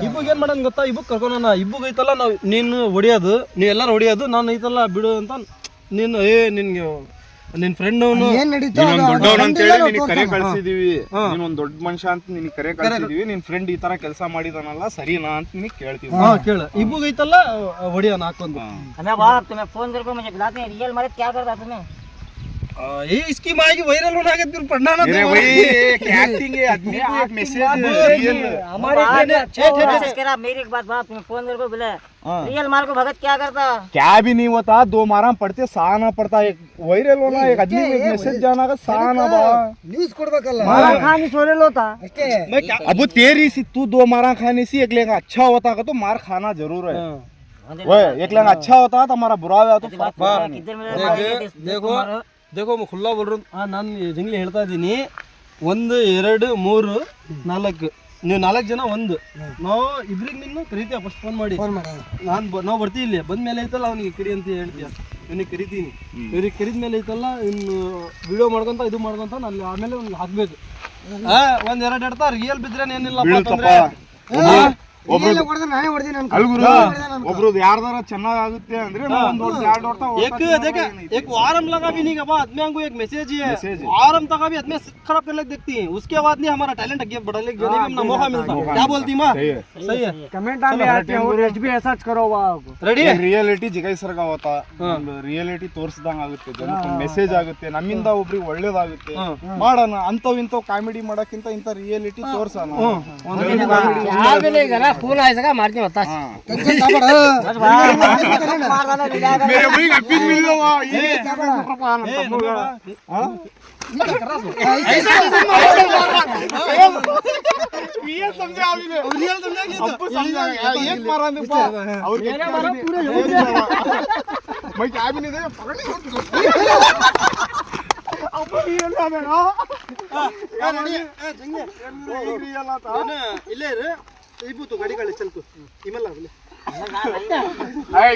ಇಬ್ಬಗ್ ಏನ್ ಮಾಡೋಣ ಗೊತ್ತಾ, ಇಬ್ಬಗ್ ಕರ್ಕೊಳ, ಇಬ್ಬಗ್ ಐತಲ್ಲ ನಾವು ನೀನು ಹೊಡಿಯೋದು, ನೀವೆಲ್ಲಾರು ಹೊಡಿಯೋದು, ನಾನು ಐತಲ್ಲ ಬಿಡು ಅಂತ ನೀನು ನಿನ್ಗೆ ನಿನ್ ಫ್ರೆಂಡ್ ಅವನು ಕರೆ ಕಳ್ಸಿದೀವಿ, ನೀನ್ ಒಂದ್ ದೊಡ್ಡ ಮನುಷ್ಯ ಅಂತ ನಿನಗೆ ಕರೆ ಕಳ್ಸಿದೀವಿ, ನಿನ್ ಫ್ರೆಂಡ್ ಈ ತರ ಕೆಲಸ ಮಾಡಿದಾನಲ್ಲ ಸರಿನಾ ಅಂತ ನಿನಗೆ ಕೇಳ್ತೀವಿ. ಕೇಳ ಇಬ್ಬಗ್ ಐತಲ್ಲ ಹೊಡಿಯೋಣ ಹಾಕೊಂದು. फोन कर को मुझे बुलाते हैं, रियल मारे क्या करता तुम्हें? ये इसकी माँ की वायरल होना के फिर पढ़ना ना एक्टिंग है, आदमी को एक मैसेज हमारे मेरी एक बात बाप, तुम्हें फोन कर को बोले रियल मार को भगत क्या करता? क्या भी नहीं होता, दो मारा पढ़ते सहाना पड़ता, एक वायरल होना, एक आदमी को एक मैसेज जाना का सहाना बा ನ್ಯೂಸ್ ಕೊಡ್ಬೇಕಲ್ಲ. मारा खानी सोरेल होता ಅಷ್ಟೇ. अब तेरी सी तू दो मारा खाने से एक लेगा अच्छा होता का तो मार खाना जरूर है, वो एक लेगा अच्छा होता तो हमारा बुरा हुआ तो देखो मैं खुला बोल रहा हूँ. ನಾನು ಜಂಗ್ಲಿ ಹೇಳ್ತಾ ಇದ್ದೀನಿ, 1 2 3 4 ನೀವು 4 ಜನ ಒಂದು ನಾವು ಇಬ್ರಿಗೆ ನಿನ್ನ ಕರಿತೀಯ ಫಸ್ಟ್ ಫೋನ್ ಮಾಡಿ, ನಾವು ಬರ್ತೀವಿ ಇಲ್ಲಿ ಬಂದ್ಮೇಲೆ ಐತಲ್ಲ ಅವನಿಗೆ ಕರಿ ಅಂತ ಹೇಳ್ತೀಯ, ಇವನಿಗೆ ಕರಿತೀನಿ, ಇವ್ರಿಗೆ ಕರಿದ್ಮೇಲೆ ಐತಲ್ಲ ಇನ್ನು ವಿಡಿಯೋ ಮಾಡ್ಕೊಂತ ಇದು ಮಾಡ್ಕೊಂತ ನಾನು ಆಮೇಲೆ ಅವ್ನಿಗೆ ಹಾಕ್ಬೇಕು. 1 2 ಎಡ್ತಾ ರಿಯಲ್ ಬಿದ್ರೆ ಏನಿಲ್ಲ, ಒಬ್ರದ್ದು ಯಾರ್ದಾರ ಚೆನ್ನಾಗುತ್ತೆ ಅಂದ್ರೆ एक वारम लगा भी नहीं का आदमी को एक मैसेज है, वारम तक भी आदमी खराब करने देखती है, उसके बाद नहीं हमारा टैलेंट आगे बढ़ने के लिए मौका मिलता है. क्या बोलती माँ? सही है. कमेंट में आते हैं और एचबी सर्च करो रेडी. ರಿಯಾಲಿಟಿ ಜಿಗೈಸರ್ಗ ಹೋತಾ, ರಿಯಾಲಿಟಿ ತೋರಿಸಿದಂಗ ಆಗುತ್ತೆ, ಜನಕ್ಕೆ ಮೆಸೇಜ್ ಆಗುತ್ತೆ, ನಮ್ಮಿಂದ ಒಬ್ರಿಗೆ ಒಳ್ಳೇದಾಗುತ್ತೆ, ಮಾಡೋಣ. ಅಂತವ್ ಇಂಥವ್ ಕಾಮಿಡಿ ಮಾಡಕ್ಕಿಂತ ಇಂಥ ರಿಯಾಲಿಟಿ ತೋರ್ಸೋಣ. फोन आएगा मारती होता मेरे भाई अभी मिल लो ये ये समझा अभी ने रियल समझा कि अब समझा एक मारा ने पा और मेरा मारा पूरे मैं क्या भी नहीं दे पकड़ अब रियल है ना यार रियल आता इले रे ಇಬ್ಬು ಗಾಡಿ ಗಾಳಿ ಚಲ್ತು ಇಮಲ್ಲ ಆಗಲಿ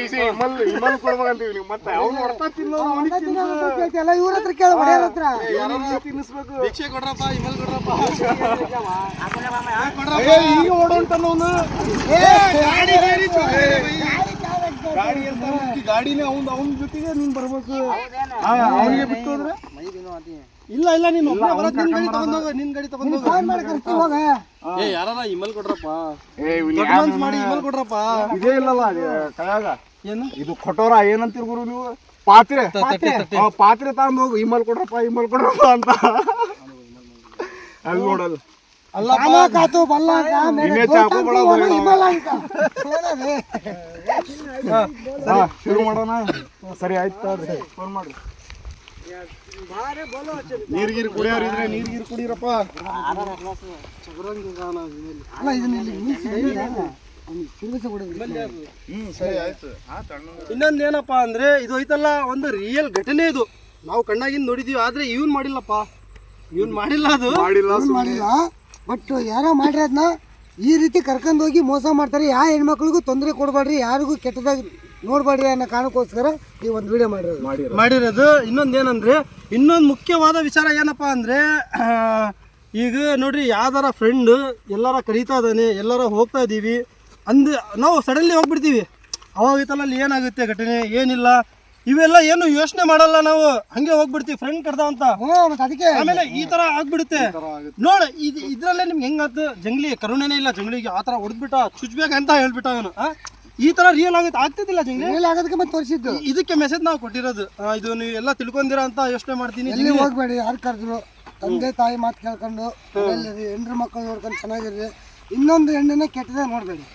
ಇಸಿ ಇಮಲ್ ಕೊಡ್ಬೇಕಂತೀವಿ ನೀವು, ಮತ್ತೆ ಅವ್ನು ಹೊಡ್ತಾ ತಿನ್ನೋದು ಅವನಿಗೆ ಎಲ್ಲ ಇವ್ರ ಹತ್ರ ಕೇಳ ಹೊಡೆಯರ ಹತ್ರ ತಿನ್ನಿಸ್ಬೇಕು. ಭಿಕ್ಷೆ ಕೊಡ್ರಪ್ಪ, ಇಮಲ್ ಕೊಡ್ರಪ್ಪ, ಈಗ ಓಡೋಂಟನವನು ಗಾಡಿನೇ ಅವ್ನ ಜೊತೆಗೆ ನೀನ್ ಬರ್ಬೇಕು, ಅವನಿಗೆ ಬಿಟ್ಟು ಹೋದ್ರೆ ಇಲ್ಲ ಇಲ್ಲ ನೀನು ಒಬ್ಬನೇ ಬರೋದು, ನಿನ್ ಗಾಡಿ ತಗೊಂಡೋಗ ಫೋನ್ ಮಾಡಿ ಕರ್ತೀವಿ ಹೋಗ. ಯಾರಾರ ಇಮಲ್ ಕೊಡ್ರಪ್ಪ, ಅಡ್ವಾನ್ಸ್ ಮಾಡಿ ಇಮಲ್ ಕೊಡ್ರಪ್ಪ. ಇದೇ ಇಲ್ಲಲ್ಲ ಕೈಯಾಗ ಏನು ಇದು ಕೊಟ್ಟೋರ ಏನಂತೀರ್ ಗುರು ನೀವು, ಪಾತ್ರೆ ಪಾತ್ರೆ ತಗೊಂಡ್ ಹೋಗು, ಇಮಲ್ ಕೊಡ್ರಪ್ಪ ಅಂತ ಅದು ನೋಡಲ್ಲ. ಕಾತು ಬಲ್ಲಾಕ ಶುರು ಮಾಡೋಣ. ಸರಿ ಆಯ್ತು, ಫೋನ್ ಮಾಡಿ. ನೀರ್ಗೀರ್ ಕುಡಿಯೋರಿದ್ರೆ ನೀರ್ಗೀರ್ ಕುಡೀರಪ್ಪ. ಅಲ್ಲ ಇದನ್ನ ಇಲ್ಲಿ ನಿಲ್ಸಿ ಸರಿ ಆಯ್ತು. ಇನ್ನೊಂದೇನಪ್ಪ ಅಂದ್ರೆ ಇದು ಐತಲ್ಲ ಒಂದು ರಿಯಲ್ ಘಟನೆ, ಇದು ನಾವು ಕಣ್ಣಾಗಿಂದ ನೋಡಿದೀವಿ, ಆದ್ರೆ ಇವನ್ ಮಾಡಿಲ್ಲಪ್ಪ, ಇವನ್ ಮಾಡಿಲ್ಲ, ಅದು ಮಾಡಿಲ್ಲ. ಬಟ್ ಯಾರೋ ಮಾಡಿರೋದ್ನ ಈ ರೀತಿ ಕರ್ಕೊಂಡೋಗಿ ಮೋಸ ಮಾಡ್ತಾರೆ. ಯಾವ ಹೆಣ್ಮಕ್ಳಿಗೂ ತೊಂದರೆ ಕೊಡಬೇಡ್ರಿ, ಯಾರಿಗೂ ಕೆಟ್ಟದಾಗಿ ನೋಡ್ಬೇಡ್ರಿ ಅನ್ನೋ ಕಾರಣಕ್ಕೋಸ್ಕರ ಈ ಒಂದು ವಿಡಿಯೋ ಮಾಡಿರೋದು. ಇನ್ನೊಂದೇನಂದ್ರೆ ಇನ್ನೊಂದು ಮುಖ್ಯವಾದ ವಿಚಾರ ಏನಪ್ಪ ಅಂದ್ರೆ, ಈಗ ನೋಡ್ರಿ ಯಾವ್ದಾರ ಫ್ರೆಂಡ್ ಎಲ್ಲಾರ ಕರೀತಾ ಇದ್ದಾನೆ, ಎಲ್ಲಾರ ಹೋಗ್ತಾ ಇದ್ದೀವಿ ಅಂದ್ ನಾವು ಸಡನ್ಲಿ ಹೋಗ್ಬಿಡ್ತೀವಿ, ಅವಾಗ ಐತಲ್ಲ ಅಲ್ಲಿ ಏನಾಗುತ್ತೆ ಘಟನೆ ಏನಿಲ್ಲ ಇವೆಲ್ಲ ಏನು ಯೋಚನೆ ಮಾಡಲ್ಲ, ನಾವು ಹಂಗೆ ಹೋಗ್ಬಿಡ್ತೀವಿ ಫ್ರೆಂಡ್ ಕರ್ದ ಅಂತ, ಅದಕ್ಕೆ ಆಮೇಲೆ ಈ ತರ ಆಗ್ಬಿಡುತ್ತೆ. ನೋಡ ಇದ್ರಲ್ಲೇ ನಿಮ್ಗೆ ಹೆಂಗಾತು, ಜಂಗ್ಲಿ ಕರುಣೆನೇ ಇಲ್ಲ ಜಂಗ್ಲಿಗೆ, ಆ ತರ ಹೊಡೆದ್ಬಿಟ್ಟ ಚುಚ್ಬೇಕಂತ ಹೇಳ್ಬಿಟ್ಟ ಅವನು. ಈ ತರ ರಿಯಲ್ ಆಗುತ್ತೆ ಆಗ್ತಿದ್ದಿಲ್ಲ ಜಂಗ್ಲಿ, ಆಗೋದಕ್ಕೆ ಮತ್ತೆ ತೋರಿಸಿದ್ದು. ಇದಕ್ಕೆ ಮೆಸೇಜ್ ನಾವು ಕೊಟ್ಟಿರೋದು, ಇದು ನೀವು ಎಲ್ಲ ತಿಳ್ಕೊಂಡಿರ ಅಂತ ಯೋಚನೆ ಮಾಡ್ತೀನಿ. ಎಲ್ಲಿ ಹೋಗ್ಬೇಡಿ, ಯಾರು ಕರೆದ್ರು ತಂದೆ ತಾಯಿ ಮಾತು ಕೇಳ್ಕೊಂಡು ಹೆಂಡ್ರ ಮಕ್ಕಳು ನೋಡ್ಕೊಂಡು ಚೆನ್ನಾಗಿರ್ರಿ, ಇನ್ನೊಂದು ಹೆಣ್ಣನ್ನ ಕೆಟ್ಟದೇ ನೋಡ್ಬೇಡಿ.